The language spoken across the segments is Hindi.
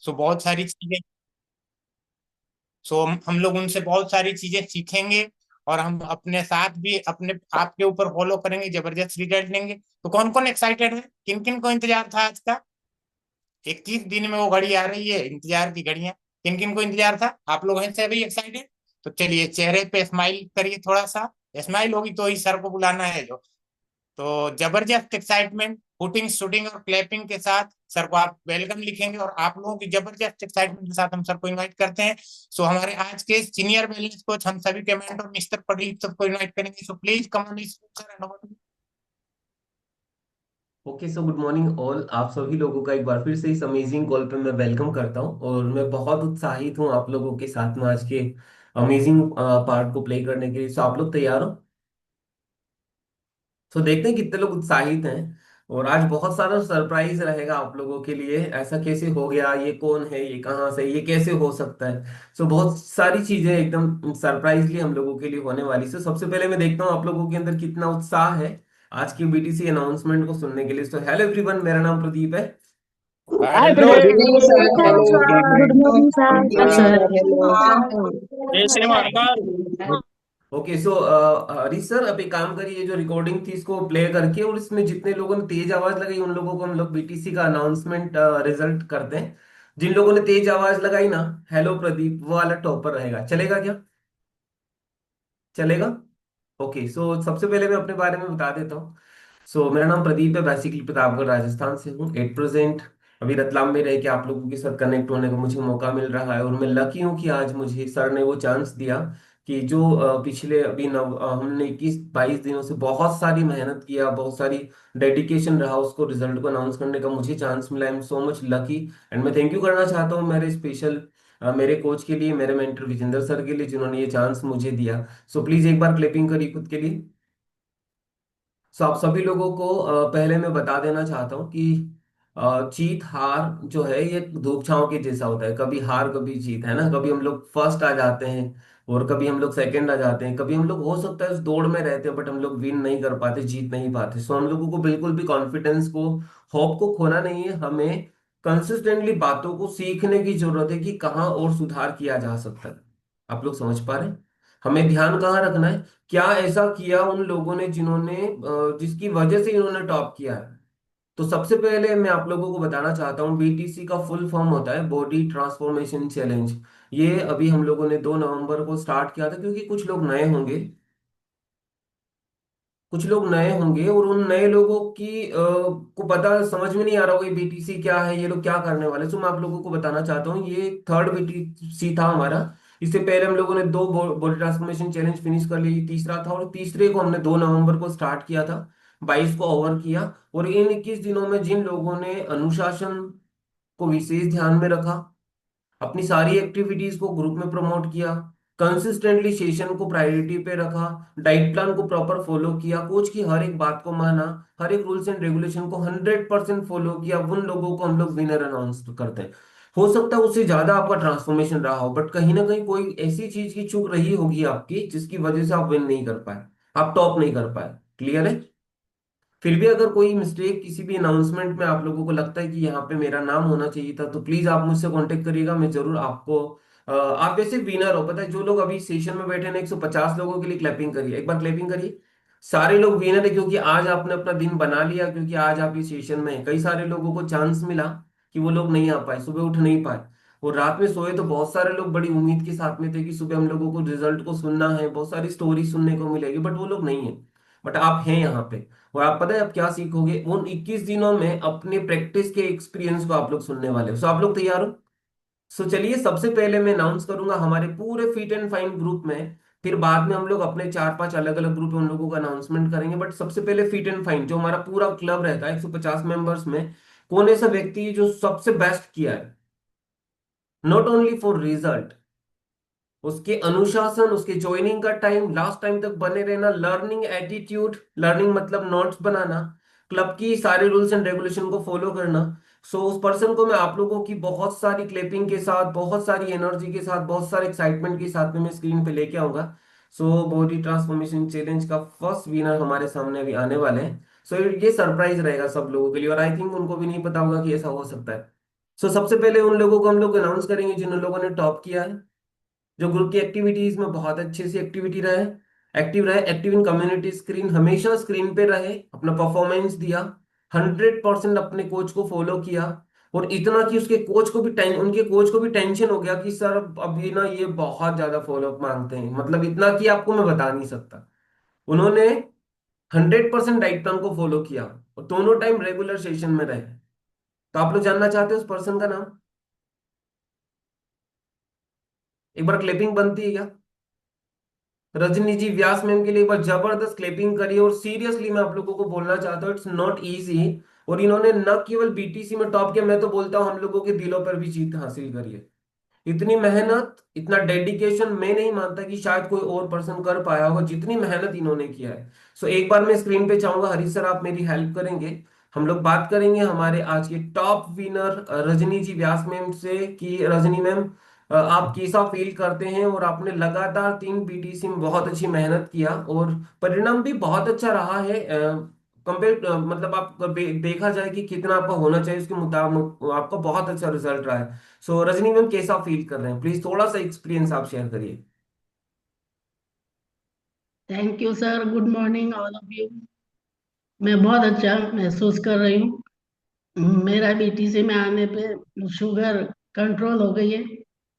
सो बहुत सारी चीजें, सो हम लोग उनसे बहुत सारी चीजें सीखेंगे, और हम अपने साथ भी अपने आप के ऊपर फॉलो करेंगे, जबरदस्त रिजल्ट लेंगे। तो कौन कौन एक्साइटेड है, किन किन को इंतजार था आज का? 21 दिन में वो घड़ी आ रही है, इंतजार की घड़ियां। किन किन को इंतजार था? आप लोग हैं सभी एक्साइटेड? तो चलिए चेहरे पे स्माइल करिए थोड़ा सा। स्माइल होगी तो ही सर को बुलाना है जो। तो जबरदस्त एक्साइटमेंट, फुटिंग शूटिंग और क्लैपिंग के साथ सर को आप वेलकम लिखेंगे, और आप लोगों की जबरदस्त एक्साइटमेंट के साथ हम सर को इनवाइट करते हैं। सो हमारे आज के सीनियर बैलेंस कोच हम सभी के मेंटर मिस्टर प्रदीप सबको इनवाइट करेंगे। So please come on sir and. Okay, so good morning all. आप सभी लोगों का एक बार फिर से इस अमेजिंग कॉल पे मैं वेलकम करता हूं और मैं बहुत उत्साहित हूं आप लोगों के साथ में आज के अमेजिंग पार्ट को प्ले करने के लिए। सो आप लोग तैयार हो? तो देखते हैं कितने लोग उत्साहित हैं। और आज बहुत सारा सरप्राइज रहेगा आप लोगों के लिए। ऐसा कैसे हो गया, ये कौन है, ये कहाँ से, ये कैसे हो सकता है। सो बहुत सारी चीजें एकदम सरप्राइजली हम लोगों के लिए होने वाली। सो सबसे पहले मैं देखता हूँ आप लोगों के अंदर कितना उत्साह है आज की बीटीसी अनाउंसमेंट को सुनने के लिए। तो हेलो एवरीवन, मेरा नाम प्रदीप है। Hi, hello Pradeep. Good evening, sir. Everyone. Hello, good Good evening. morning, sir. Yes, Sir. sir. Hello. जय श्री महाकाल। ओके, सो हरीश सर, अब एक काम करिए, जो रिकॉर्डिंग थी इसको प्ले करके, और इसमें जितने लोगों ने तेज आवाज लगाई उन लोगों को हम लोग बीटीसी का अनाउंसमेंट रिजल्ट करते हैं। जिन लोगों ने तेज आवाज लगाई ना, हेलो प्रदीप, वो वाला टॉपर रहेगा। चलेगा क्या? चलेगा। ओके, सो सबसे पहले मैं अपने बारे में बता देता हूँ। सो मेरा नाम प्रदीप है, बेसिकली प्रतापगढ़ राजस्थान से हूँ। एट प्रेजेंट अभी रतलाम में रह के आप लोगों के साथ कनेक्ट होने का मुझे मौका मिल रहा है, और मैं लकी हूँ कि आज मुझे सर ने वो चांस दिया कि जो पिछले अभी हमने 21-22 दिनों से बहुत सारी मेहनत किया, बहुत सारी डेडिकेशन रहा, उसको रिजल्ट को अनाउंस करने का मुझे चांस मिला। I am so much lucky. And मैं थैंक यू करना चाहता हूँ मेरे स्पेशल मेरे कोच के लिए, मेरे मेंटर विजेंद्र सर के लिए, जिन्होंने ये चांस मुझे दिया। सो प्लीज एक बार क्लिपिंग करिए खुद के लिए। सो आप सभी लोगों को पहले मैं बता देना चाहता हूँ कि जीत हार जो है ये धूप छांव के जैसा होता है। कभी हार कभी जीत, है ना। कभी हम लोग फर्स्ट आ जाते हैं और कभी हम लोग सेकंड आ जाते हैं। कभी हम लोग हो सकता है उस दौड़ में रहते हैं बट हम लोग विन नहीं कर पाते, जीत नहीं पाते। सो हम लोगों को बिल्कुल भी कॉन्फिडेंस को, होप को खोना नहीं है। हमें कंसिस्टेंटली बातों को सीखने की जरूरत है कि कहाँ और सुधार किया जा सकता है। आप लोग समझ पा रहे हैं? हमें ध्यान कहाँ रखना है, क्या ऐसा किया उन लोगों ने जिन्होंने जिसकी वजह से इन्होंने टॉप किया है। तो सबसे पहले मैं आप लोगों को बताना चाहता हूँ, बीटीसी का फुल फॉर्म होता है बॉडी ट्रांसफॉर्मेशन चैलेंज। ये अभी हम लोगों ने 2 नवंबर को स्टार्ट किया था, क्योंकि कुछ लोग नए होंगे, कुछ लोग नए होंगे और उन नए लोगों की को पता समझ में नहीं आ रहा होगा बीटीसी क्या है, ये लोग क्या करने वाले। सो मैं आप लोगों को बताना चाहता हूँ, ये थर्ड बीटीसी था हमारा। इससे पहले हम लोगों ने 2 बॉडी ट्रांसफॉर्मेशन चैलेंज फिनिश कर ली, तीसरा था, और तीसरे को हमने 2 नवंबर को स्टार्ट किया था, 22 को ओवर किया। और इन 21 दिनों में जिन लोगों ने अनुशासन को विशेष ध्यान में रखा, अपनी सारी एक्टिविटीज को ग्रुप में प्रमोट किया, कंसिस्टेंटली सेशन को प्रायोरिटी पे रखा, डाइट प्लान को प्रॉपर फॉलो किया, कोच की हर एक बात को माना, हर एक रूल्स एंड रेगुलेशन को 100% फॉलो किया, उन लोगों को हम लोग विनर अनाउंस करते हैं। हो सकता है उससे ज्यादा आपका ट्रांसफॉर्मेशन रहा हो, बट कहीं ना कहीं कोई ऐसी चीज की चूक रही होगी आपकी जिसकी वजह से आप विन नहीं कर पाए, आप टॉप नहीं कर पाए। क्लियर है? फिर भी अगर कोई मिस्टेक किसी भी अनाउंसमेंट में आप लोगों को लगता है कि यहाँ पे मेरा नाम होना चाहिए था, तो प्लीज आप मुझसे कांटेक्ट करिएगा, मैं जरूर आपको आप वैसे विनर हो। पता है, जो लोग अभी सेशन में बैठे हैं ना, 150 लोगों के लिए क्लैपिंग करिए, एक बार क्लैपिंग करिए। सारे लोग विनर है, क्योंकि आज आपने अपना दिन बना लिया, क्योंकि आज आप इस सेशन में हैं। कई सारे लोगों को चांस मिला कि वो लोग नहीं आ पाए, सुबह उठ नहीं पाए, और रात में सोए तो बहुत सारे लोग बड़ी उम्मीद के साथ में थे कि सुबह हम लोगों को रिजल्ट को सुनना है, बहुत सारी स्टोरी सुनने को मिलेगी, बट वो लोग नहीं है। बट आप हैं यहाँ पे, और आप पता है आप क्या सीखोगे उन 21 दिनों में, अपने प्रैक्टिस के एक्सपीरियंस को आप लोग सुनने वाले हो। सो आप लोग तैयार हो? सो चलिए, सबसे पहले मैं अनाउंस करूंगा हमारे पूरे फिट एंड फाइन ग्रुप में, फिर बाद में हम लोग अपने 4-5 अलग अलग ग्रुप में उन लोगों का अनाउंसमेंट करेंगे। बट सबसे पहले फिट एंड फाइन, जो हमारा पूरा क्लब रहता है 150 मेंबर्स में, कौन ऐसा व्यक्ति है जो सबसे बेस्ट किया है, नॉट ओनली फॉर रिजल्ट, उसके अनुशासन, उसके ज्वाइनिंग का टाइम, लास्ट टाइम तक बने रहना, लर्निंग एटीट्यूड, लर्निंग मतलब नोट्स बनाना, क्लब की सारे रूल्स एंड रेगुलेशन को फॉलो करना। सो उस पर्सन को मैं आप लोगों की बहुत सारी क्लिपिंग के साथ, बहुत सारी एनर्जी के साथ, बहुत सारे एक्साइटमेंट के साथ में मैं स्क्रीन पे लेके आऊंगा। सो बॉडी ट्रांसफॉर्मेशन चैलेंज का फर्स्ट विनर हमारे सामने अभी आने वाले हैं। सो ये सरप्राइज रहेगा सब लोगों के लिए, और आई थिंक उनको भी नहीं पता होगा कि ऐसा हो सकता है। सो सबसे पहले उन लोगों को हम लोग अनाउंस करेंगे जिन लोगों ने टॉप किया है, जो ग्रुप की एक्टिविटीज में बहुत अच्छे से एक्टिविटी रहे, एक्टिव रहे, एक्टिव इन कम्युनिटी स्क्रीन, हमेशा स्क्रीन पे रहे, अपना परफॉर्मेंस दिया, 100% अपने कोच को फॉलो किया। और इतना कि उसके कोच को भी उनके कोच को भी टेंशन हो गया कि सर अब ये ना ये बहुत ज्यादा फॉलोअप मांगते हैं, मतलब इतना कि आपको मैं बता नहीं सकता। उन्होंने 100% डाइट प्लान को फॉलो किया और दोनों टाइम रेगुलर सेशन में रहे। तो आप लोग जानना चाहते हो उस पर्सन का नाम? एक बार क्लिपिंग बनती है क्या? रजनी जी व्यास मैम के लिए एक बार जबरदस्त क्लिपिंग करी। और सीरियसली मैं आप लोगों को बोलना चाहता हूँ, इट्स नॉट इजी। और इन्होंने न केवल बीटीसी में टॉप किया, मैं तो बोलता हूँ हम लोगों के दिलों पर भी जीत हासिल करी है। इतनी मेहनत, इतना डेडिकेशन मैं नहीं मानता कि शायद कोई और पर्सन कर पाया होगा जितनी मेहनत इन्होंने किया है। सो एक बार मैं स्क्रीन पे चाहूंगा हरीश सर आप मेरी हेल्प करेंगे। हम लोग बात करेंगे हमारे आज के टॉप विनर रजनी जी व्यास मैम से कि रजनी मैम आप कैसा फील करते हैं, और आपने लगातार 3 बीटीसी में बहुत अच्छी मेहनत किया और परिणाम भी बहुत अच्छा रहा है। कंपेयर मतलब आप देखा जाए कि कितना आपका होना चाहिए उसके मुताबिक आपका बहुत अच्छा रिजल्ट रहा है। सो रजनी मैम कैसा फील कर रहे हैं, प्लीज थोड़ा सा एक्सपीरियंस आप शेयर करिए। Thank you sir, good morning all of you. मैं बहुत अच्छा महसूस कर रही हूँ। मेरा बीटीसी में आने पे शुगर कंट्रोल हो गई है।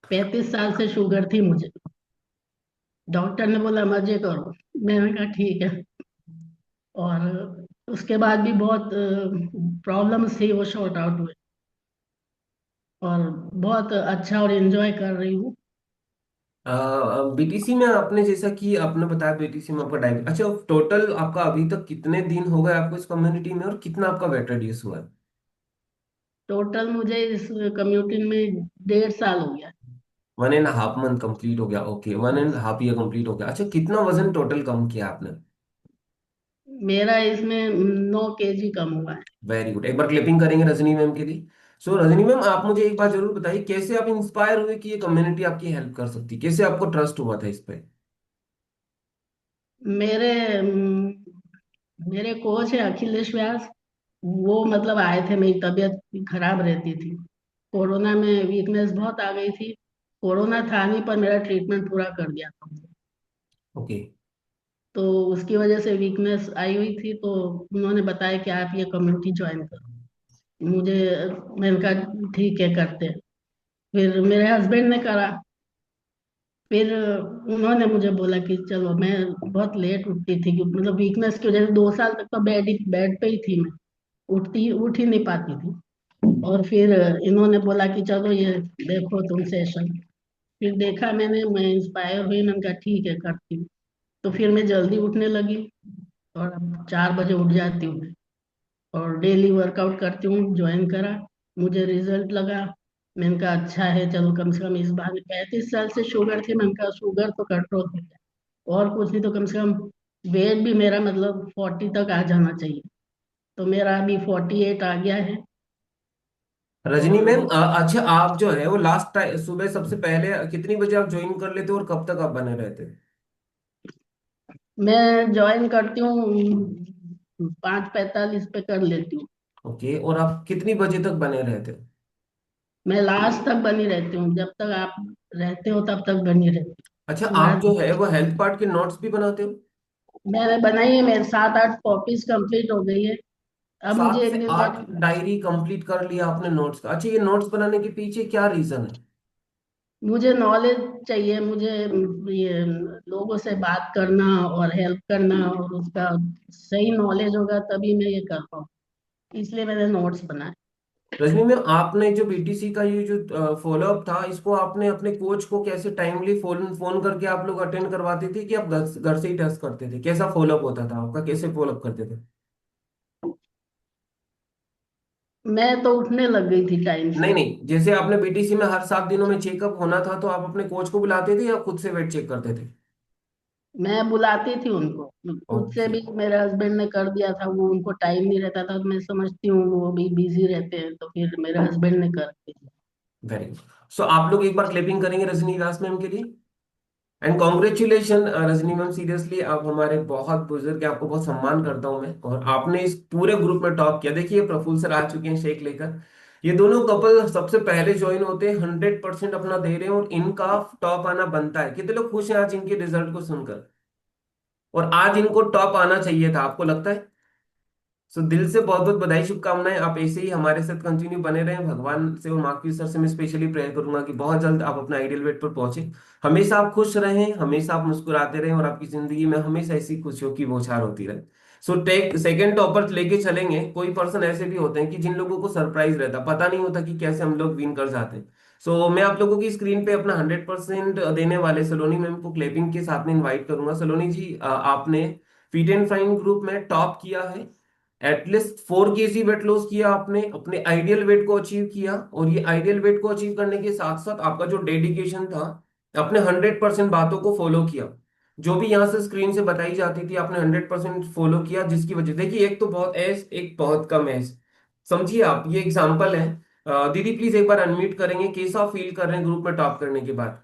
35 साल से शुगर थी मुझे। डॉक्टर ने बोला मजे करो, मैंने कहा ठीक है। और उसके बाद भी बहुत प्रॉब्लम्स थी, वो शॉर्ट आउट हुए। और बहुत अच्छा और एंजॉय कर रही हूँ। बीटीसी में आपने जैसा कि आपने बताया बीटीसी में आपका डायबिट, अच्छा टोटल आपका अभी तक कितने दिन हो गए आपको इस कम्युनिटी में, और कितना आपका वेट रिड्यूस हुआ है? टोटल मुझे इस कम्यूनिटी में 1.5 साल हो गया। 1.5 मंथ कंप्लीट हो गया, ओके, 1.5 ईयर कंप्लीट हो गया। अच्छा कितना वजन टोटल कम किया आपने? मेरा इसमें 9 kg कम हुआ है। वेरी गुड, एक बार क्लिपिंग करेंगे रजनी मैम के लिए। सो रजनी मैम आप मुझे एक बात जरूर बताइए, कैसे आप इंस्पायर हुए कि ये कम्युनिटी आपकी हेल्प कर सकती, कैसे आपको ट्रस्ट हुआ था इस पे? मेरे मेरे कोच है अखिलेश व्यास। वो मतलब आए थे, मेरी तबीयत खराब रहती थी। कोरोना में वीकनेस बहुत आ गई थी। कोरोना था नहीं, पर मेरा ट्रीटमेंट पूरा कर दिया था उन्होंने। ओके। तो उसकी वजह से वीकनेस आई हुई थी, तो उन्होंने बताया कि आप ये कम्युनिटी ज्वाइन करो। मुझे मैंने कहा ठीक है करते हैं। फिर मेरे हस्बैंड ने करा। फिर उन्होंने मुझे बोला कि चलो। मैं बहुत लेट उठती थी, मतलब वीकनेस की वजह से 2 साल तक तो बेड पे ही थी मैं। उठ ही नहीं पाती थी। और फिर इन्होंने बोला कि चलो ये देखो तुम सेशन। फिर देखा मैंने, मैं इंस्पायर हुई, मैंने कहा ठीक है करती हूँ। तो फिर मैं जल्दी उठने लगी। और अब 4 बजे उठ जाती हूँ मैं। और डेली वर्कआउट करती हूँ, ज्वाइन करा। मुझे रिजल्ट लगा। मैंने कहा अच्छा है, चलो कम से कम इस बहाने 35 साल से शुगर थी, मैंने कहा शुगर तो कंट्रोल हो गया। और कुछ नहीं तो कम से कम वेट भी मेरा मतलब 40 तक आ जाना चाहिए। तो मेरा अभी 48 आ गया है। रजनी मैम और अच्छा आप जो है वो लास्ट टाइम सुबह सबसे पहले कितनी बजे आप ज्वाइन कर लेते हो और कब तक आप बने रहते? मैं ज्वाइन करती हूँ 5:45 पे कर लेती हूँ। ओके, और आप कितनी बजे तक बने रहते हो? मैं लास्ट तक बनी रहती हूँ, जब तक आप रहते हो तब तक बनी रहती हूँ। अच्छा पूरा आप जो है वो हेल्थ पार्ट के नोट्स भी बनाते हो? मैंने बनाई है, मेरे 7-8 कॉपीज कंप्लीट हो गई है। अब मुझे सात एक से दिन आठ बाद डायरी कंप्लीट कर लिया आपने नोट्स का? अच्छा ये नोट्स बनाने के पीछे क्या रीजन है? मुझे नॉलेज चाहिए। मुझे ये लोगों से बात करना और हेल्प करना, और उसका सही नॉलेज होगा तभी मैं ये कर पाऊँ। इसलिए मैंने नोट्स बनाए। रजनी मैम आपने जो बीटीसी का ये जो फॉलोअप था, इसको आपने अपने कोच को कैसे टाइमली फोन फोन करके आप लोग अटेंड करवाते थे कि आप घर घर से ही टेस्ट करते थे? कैसा फॉलोअप होता था आपका, कैसे फॉलोअप करते थे? मैं तो उठने लग गई थी टाइम नहीं से। नहीं, जैसे आपने बीटीसी में हर 7 दिनों में चेकअप होना था तो आप अपने कोच को बुलाते थे या खुद से वेट चेक करते थे? मैं बुलाती थी उनको। खुद से ओके। भी मेरे हस्बैंड ने कर दिया था, वो उनको टाइम नहीं रहता था, तो मैं समझती हूँ वो भी बिजी रहते हैं, तो फिर मेरे हस्बैंड ने कर दिया। Very good. सो आप लोग एक बार क्लिपिंग करेंगे रजनी दास मैम के लिए। And congratulation Rajni ma'am, seriously आप हमारे बहुत बुजुर्ग हैं, आपको बहुत सम्मान करता हूं मैं, और आपने इस पूरे ग्रुप में टॉप किया। देखिए प्रफुल्ल सर आ चुके हैं शेक लेकर। ये दोनों कपल सबसे पहले ज्वाइन होते हैं, 100% अपना दे रहे हैं और इनका टॉप आना बनता है। कितने लोग खुश हैं आज इनके रिजल्ट को सुनकर? और आज इनको टॉप आना चाहिए था, आपको लगता है? सो दिल से बहुत बहुत बधाई, शुभकामनाएं। आप ऐसे ही हमारे साथ कंटिन्यू बने रहें। भगवान से और मार्कवीस सर से मैं स्पेशली प्रेयर करूंगा कि बहुत जल्द आप अपना आइडियल वेट पर पहुंचे। हमेशा आप खुश रहें, हमेशा आप मुस्कुराते रहें और आपकी जिंदगी में हमेशा ऐसी खुशियों की बौछार होती रहे। सो टेक सेकेंड टॉपर लेके चलेंगे। कोई पर्सन ऐसे भी होते हैं कि जिन लोगों को सरप्राइज रहता, पता नहीं होता कि कैसे हम लोग विन कर जाते हैं। सो मैं आप लोगों की स्क्रीन पे अपना 100% देने वाले सलोनी मैम को क्लैपिंग के साथ में इनवाइट करूंगा। सलोनी जी, आपने फिट एंड फाइन ग्रुप में टॉप किया है। एटलीस्ट 4 kg वेट लॉस किया आपने, अपने आइडियल वेट को अचीव किया। और ये आइडियल वेट को अचीव करने के साथ साथ आपका जो डेडिकेशन था, आपने 100% बातों को फॉलो किया। जो भी यहाँ से स्क्रीन से बताई जाती थी आपने 100% फॉलो किया, जिसकी वजह देखिए, एक तो बहुत एज, एक बहुत कम एज। समझिए आप, ये एग्जाम्पल है। दीदी प्लीज एक बार अनम्यूट करेंगे, कैसा फील कर रहे हैं ग्रुप में टॉप करने के बाद?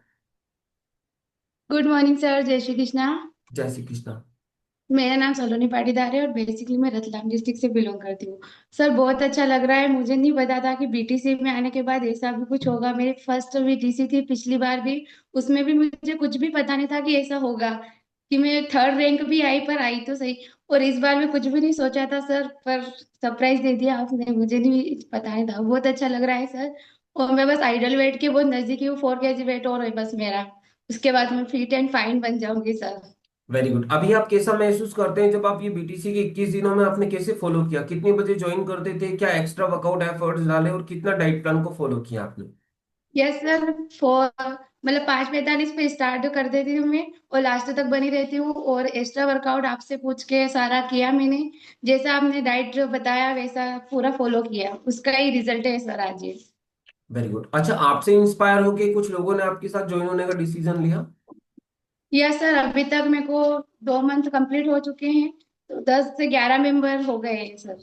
गुड मॉर्निंग सर, जय श्री कृष्णा। जय श्री कृष्णा। मेरा नाम सलोनी पाटीदार है और बेसिकली मैं रतलाम डिस्ट्रिक्ट से बिलोंग करती हूँ। सर बहुत अच्छा लग रहा है। मुझे नहीं पता था कि बीटीसी में आने के बाद ऐसा भी कुछ होगा। मेरी फर्स्ट बीटीसी थी पिछली बार भी, उसमें भी मुझे कुछ भी पता नहीं था कि ऐसा होगा, कि मैं थर्ड रैंक भी आई, पर आई तो सही। और इस बार मैं कुछ भी नहीं सोचा था सर, पर सरप्राइज दे दिया आपने, मुझे नहीं पता नहीं था। बहुत अच्छा लग रहा है सर। और मैं बस आइडल वेट के बहुत नजदीकी हूँ, 4 kg वेट और है बस मेरा। उसके बाद मैं फिट एंड फाइन बन जाऊंगी सर। Very good. अभी आप कैसा महसूस करते हैं जब आप ये बीटीसी के 21 दिनों में आपने कैसे फॉलो किया? कितने बजे ज्वाइन करते थे? क्या एक्स्ट्रा वर्कआउट एफर्ट्स डाले और कितना डाइट प्लान को फॉलो किया आपने? Yes sir. फोर मतलब 5:45 पे स्टार्ट कर देती हूँ मैं, और लास्ट तक बनी रहती हूँ। और एक्स्ट्रा वर्कआउट आपसे पूछ के सारा किया मैंने। जैसा आपने डाइट जो बताया वैसा पूरा फॉलो किया, उसका ही रिजल्ट है सर आज ये। Very good. अच्छा, आपसे इंस्पायर होके कुछ लोगों ने आपके साथ ज्वाइन होने का डिसीजन लिया? यस सर, अभी तक मेरे को 2 मंथ कंप्लीट हो चुके हैं, तो 10 से 11 मेंबर हो गए हैं सर।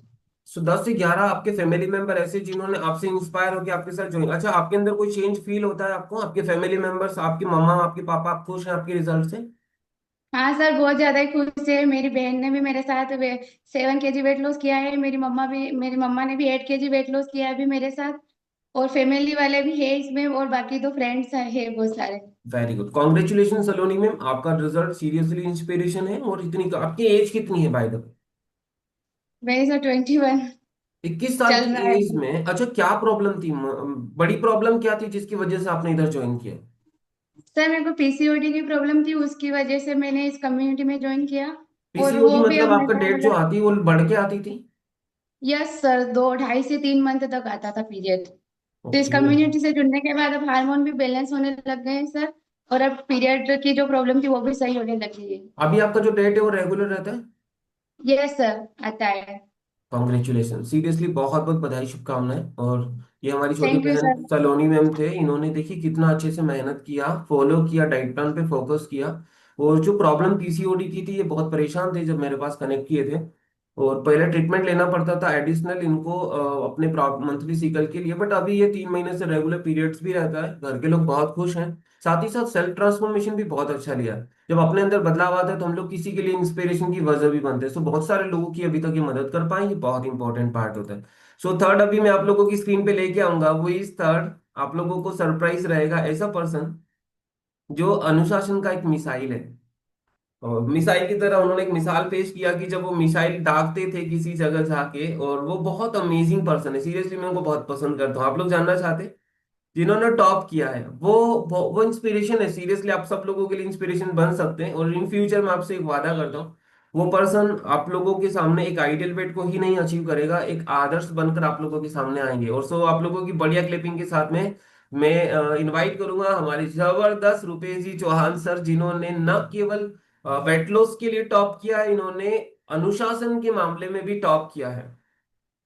सो 10 से 11 आपके फैमिली मेंबर ऐसे जिन्होंने आपसे इंस्पायर होकर आपके साथ ज्वाइन। अच्छा, आपके अंदर कोई चेंज फील होता है आपको? आपके फैमिली मेंबर्स, आपकी मम्मा, आपके पापा, आप खुश हैं आपके रिजल्ट से? हाँ सर, बहुत ज्यादा ही खुश है। मेरी बहन ने भी मेरे साथ 7 kg वेट लॉस किया है। मेरी मम्मा ने भी 8 kg वेट लॉस किया है अभी मेरे साथ। और फैमिली वाले भी है इसमें, और बाकी तो फ्रेंड्स है बहुत सारे। वेरी गुड, कॉन्ग्रेचुलेशन सलोनी मैम, आपका रिजल्ट सीरियसली इंस्पिरेशन है। और इतनी आपकी एज कितनी है बाय द वे? मेरी सर 21 21 साल चल की रहा है। एज में? अच्छा, क्या प्रॉब्लम थी? बड़ी प्रॉब्लम क्या थी जिसकी वजह से आपने इधर ज्वाइन किया? सर मेरे को पीसीओडी की प्रॉब्लम थी, उसकी वजह से मैंने इस कम्युनिटी में ज्वाइन किया। और पीसीओडी वो भी अब मतलब आपका मेरा डेट जो मतलब, आती है वो बढ़ के आती थी? यस सर, 2 2.5 से 3 मंथ तक आता था पीरियड। तो इस ओके। कम्युनिटी से जुड़ने के बाद अब हार्मोन भी बैलेंस होने लग गए हैं सर। और अब पीरियड की जो प्रॉब्लम थी वो भी सही होने लगी है। अभी आपका जो डेट है वो रेगुलर रहता है? यस सर, आता है। कॉन्ग्रेचुलेशन, सीरियसली बहुत बहुत बधाई, शुभकामनाएं। और ये हमारी छोटी थैंक यू बहन सर। सलोनी मैम थे, इन्होंने देखिए कितना अच्छे से मेहनत किया, फॉलो किया, डाइट प्लान पे फोकस किया। और जो प्रॉब्लम पीसीओडी की थी, ये बहुत परेशान थे जब मेरे पास कनेक्ट किए थे। और पहले ट्रीटमेंट लेना पड़ता था एडिशनल इनको अपने मंथली साइकिल के लिए। बट अभी ये 3 महीने से रेगुलर पीरियड्स भी रहता है। घर के लोग बहुत खुश हैं। साथ ही साथ सेल्फ ट्रांसफॉर्मेशन भी बहुत अच्छा लिया है। जब अपने अंदर बदलाव आता है तो हम लोग किसी के लिए इंस्पिरेशन की वजह भी बनते हैं। सो बहुत सारे लोगों की अभी तक ये मदद कर पाए, ये बहुत इंपॉर्टेंट पार्ट होता है। सो थर्ड अभी मैं आप लोगों की स्क्रीन पे लेके आऊंगा, वो इस थर्ड आप लोगों को सरप्राइज रहेगा। ऐसा पर्सन जो अनुशासन का एक मिसाइल है। और मिसाइल की तरह उन्होंने एक मिसाल पेश किया कि जब वो मिसाइल दागते थे किसी जगह जाके, और वो बहुत अमेजिंग पर्सन है। सीरियसली मैं उनको बहुत पसंद करता हूँ। आप लोग जानना चाहते हैं जिन्होंने टॉप किया है? वो इंस्पिरेशन है। सीरियसली आप सब लोगों के लिए इंस्पिरेशन बन सकते हैं। और इन फ्यूचर मैं आपसे एक वादा करता हूँ, वो पर्सन आप लोगों के सामने एक आइडियल वेट को ही नहीं अचीव करेगा, एक आदर्श बनकर आप लोगों के सामने आएंगे। और सो आप लोगों की बढ़िया क्लिपिंग के साथ में मैं इनवाइट करूंगा हमारे जबरदस्त रुपेश जी चौहान सर, जिन्होंने न केवल वेट लॉस के लिए टॉप किया है, इन्होंने अनुशासन के मामले में भी टॉप किया है।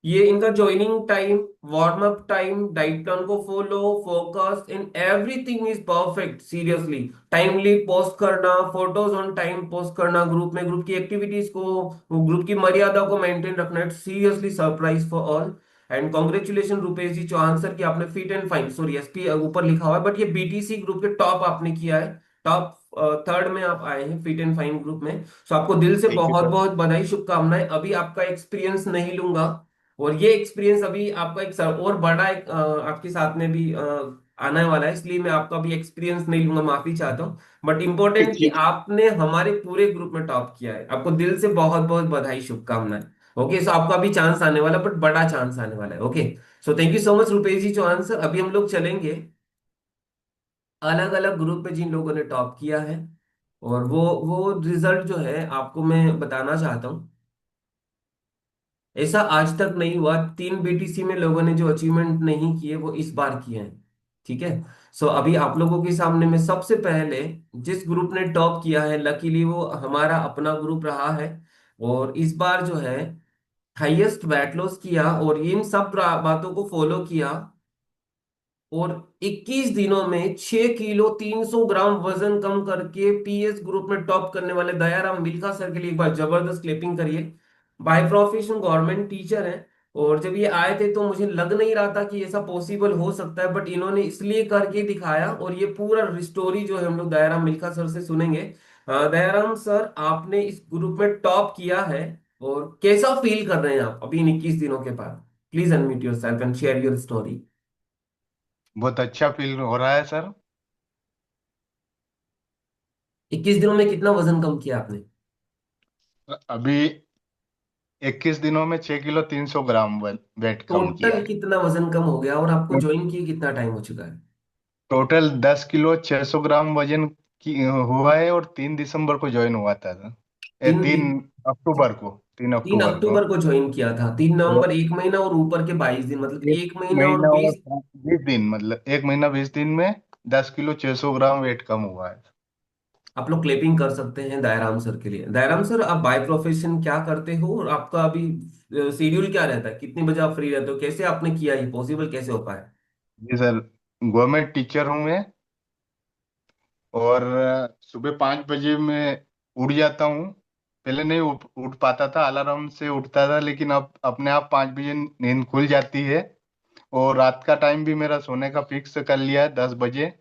ये इनका joining time, warm up time, diet plan को follow, focus in everything is perfect. Seriously timely post करना, फोटोज ऑन टाइम पोस्ट करना, ग्रुप में ग्रुप की एक्टिविटीज को, ग्रुप की मर्यादा को मेंटेन रखना, it's seriously surprise for all. And congratulation Rupesh ji Chauhan sir, कि आपने fit and fine, sorry SP ऊपर लिखा हुआ है बट ये बीटीसी ग्रुप के टॉप आपने किया है। टॉप थर्ड में आप आए हैं फिट एंड फाइन ग्रुप में। सो आपको दिल से थैंक यू बहुत सर। बहुत बधाई, शुभकामनाएं। अभी आपका एक्सपीरियंस नहीं लूंगा, और ये एक्सपीरियंस अभी आपका एक और बड़ा एक आपके साथ में भी आने वाला है, इसलिए मैं आपका भी एक्सपीरियंस नहीं लूंगा, माफी चाहता हूँ। बट इम्पोर्टेंट कि जी आपने हमारे पूरे ग्रुप में टॉप किया है, आपको दिल से बहुत बहुत बधाई, शुभकामनाएं। ओके, सो आपका अभी चांस आने वाला, बट बड़ा चांस आने वाला है। Okay, so thank you so much Rupesh ji Chauhan sir. अभी हम लोग चलेंगे अलग अलग ग्रुप में जिन लोगों ने टॉप किया है, और वो रिजल्ट जो है आपको मैं बताना चाहता हूँ। ऐसा आज तक नहीं हुआ, 3 बीटीसी में लोगों ने जो अचीवमेंट नहीं किए वो इस बार किए हैं। ठीक है, सो अभी आप लोगों के सामने में सबसे पहले जिस ग्रुप ने टॉप किया है, लकीली वो हमारा अपना ग्रुप रहा है, और इस बार जो है हाईएस्ट वेट लॉस किया और इन सब बातों को फॉलो किया, और 21 दिनों में 6 किलो 300 ग्राम वजन कम करके पीएस ग्रुप में टॉप करने वाले दयाराम मिल्खा सर के लिए एक बार जबरदस्त क्लिपिंग करिए। बाय प्रोफेशन गवर्नमेंट टीचर हैं, और जब ये आए थे तो मुझे लग नहीं रहा था कि ऐसा पॉसिबल हो सकता है, बट इन्होंने इसलिए करके दिखाया, और ये पूरा स्टोरी जो है हम लोग दयाराम मिल्खा सर से सुनेंगे। दयाराम सर, आपने इस ग्रुप में टॉप किया है, और कैसा फील कर रहे हैं आप अभी इन 21 दिनों के बाद? Please unmute yourself and share your story. बहुत अच्छा फील हो रहा है सर। 21 दिनों में कितना वजन कम किया आपने? अभी 21 दिनों में 6 किलो 300 ग्राम वेट कम किया टोटल है। कितना वजन कम हो गया, और आपको ज्वाइन किए कितना टाइम हो चुका है? टोटल 10 किलो 600 ग्राम वजन की हुआ है, और 3 दिसंबर को ज्वाइन हुआ था सर। तीन दिन 3 अक्टूबर को, तीन तीन अक्टूबर को। अक्टूबर को ज्वाइन किया था, 3 नवंबर, और 1 महीना और ऊपर के 22 दिन, मतलब एक 1 महीना और महीना और 20। 20 दिन, मतलब 1 महीना 20 दिन में 10 किलो 600 ग्राम वेट कम हुआ है। आप लोग क्लैपिंग कर सकते हैं दयाराम सर के लिए। दयाराम सर, आप बाय प्रोफेशन क्या करते हो, और आपका अभी शेड्यूल क्या रहता है, कितने बजे आप फ्री रहते हो, कैसे आपने किया, ये पॉसिबल कैसे हो पाया? जी सर, गवर्नमेंट टीचर हूँ मैं। और सुबह 5 बजे मैं उठ जाता हूँ। पहले नहीं उठ पाता था, अलार्म से उठता था, लेकिन अब अपने आप 5 बजे नींद खुल जाती है। और रात का टाइम भी मेरा सोने का फिक्स कर लिया है, 10 बजे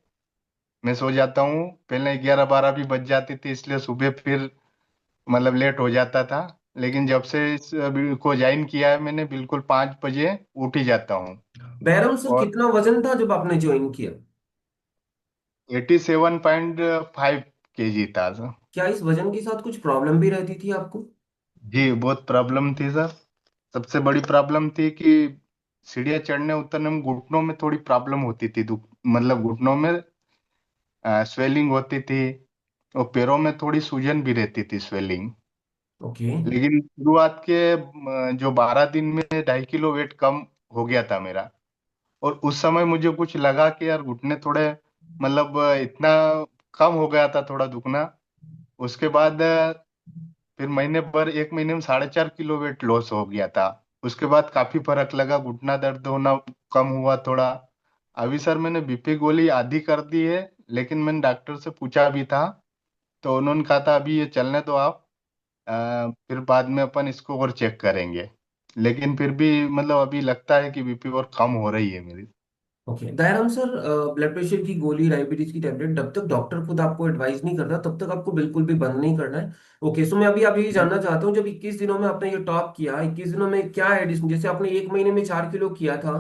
मैं सो जाता हूँ। पहले 11 12 भी बज जाती थी, इसलिए सुबह फिर मतलब लेट हो जाता था। लेकिन जब से इस अभी को ज्वाइन किया है मैंने, बिल्कुल 5 बजे उठ ही जाता हूँ। दयाराम सर, और कितना वजन था जब आपने ज्वाइन किया? 87.5 kg था सर। क्या इस वजन के साथ कुछ प्रॉब्लम भी रहती थी आपको? जी बहुत प्रॉब्लम थी सर। सबसे बड़ी प्रॉब्लम थी कि सीढ़ियाँ चढ़ने उतरने में घुटनों में थोड़ी प्रॉब्लम होती थी, दुख मतलब घुटनों में स्वेलिंग होती थी, और पैरों में थोड़ी सूजन भी रहती थी, स्वेलिंग। ओके। लेकिन शुरुआत के जो 12 दिन में 2.5 किलो वेट कम हो गया था मेरा। और उस समय मुझे कुछ लगा कि यार घुटने थोड़े मतलब इतना कम हो गया था थोड़ा दुखना। उसके बाद फिर महीने भर 1 महीने में 4.5 किलो वेट लॉस हो गया था। उसके बाद काफी फर्क लगा, घुटना दर्द होना कम हुआ थोड़ा। अभी सर मैंने बीपी गोली आधी कर दी है, लेकिन मैंने डॉक्टर से पूछा भी था, तो उन्होंने कहा था अभी ये चलने दो आप, फिर बाद में अपन इसको और चेक करेंगे। लेकिन फिर भी मतलब अभी लगता है कि बीपी और कम हो रही है मेरी। Okay Dayaram sir, blood pressure की गोली, डायबिटीज की टेबलेट, जब तक डॉक्टर खुद आपको एडवाइस नहीं करता तब तक आपको बिल्कुल भी बंद नहीं करना है। ओके, सो मैं अभी आप ये जानना चाहता हूँ, जब 21 दिनों में आपने ये टॉप किया, 21 दिनों में क्या एडिशन, जैसे आपने 1 महीने में 4 किलो किया था,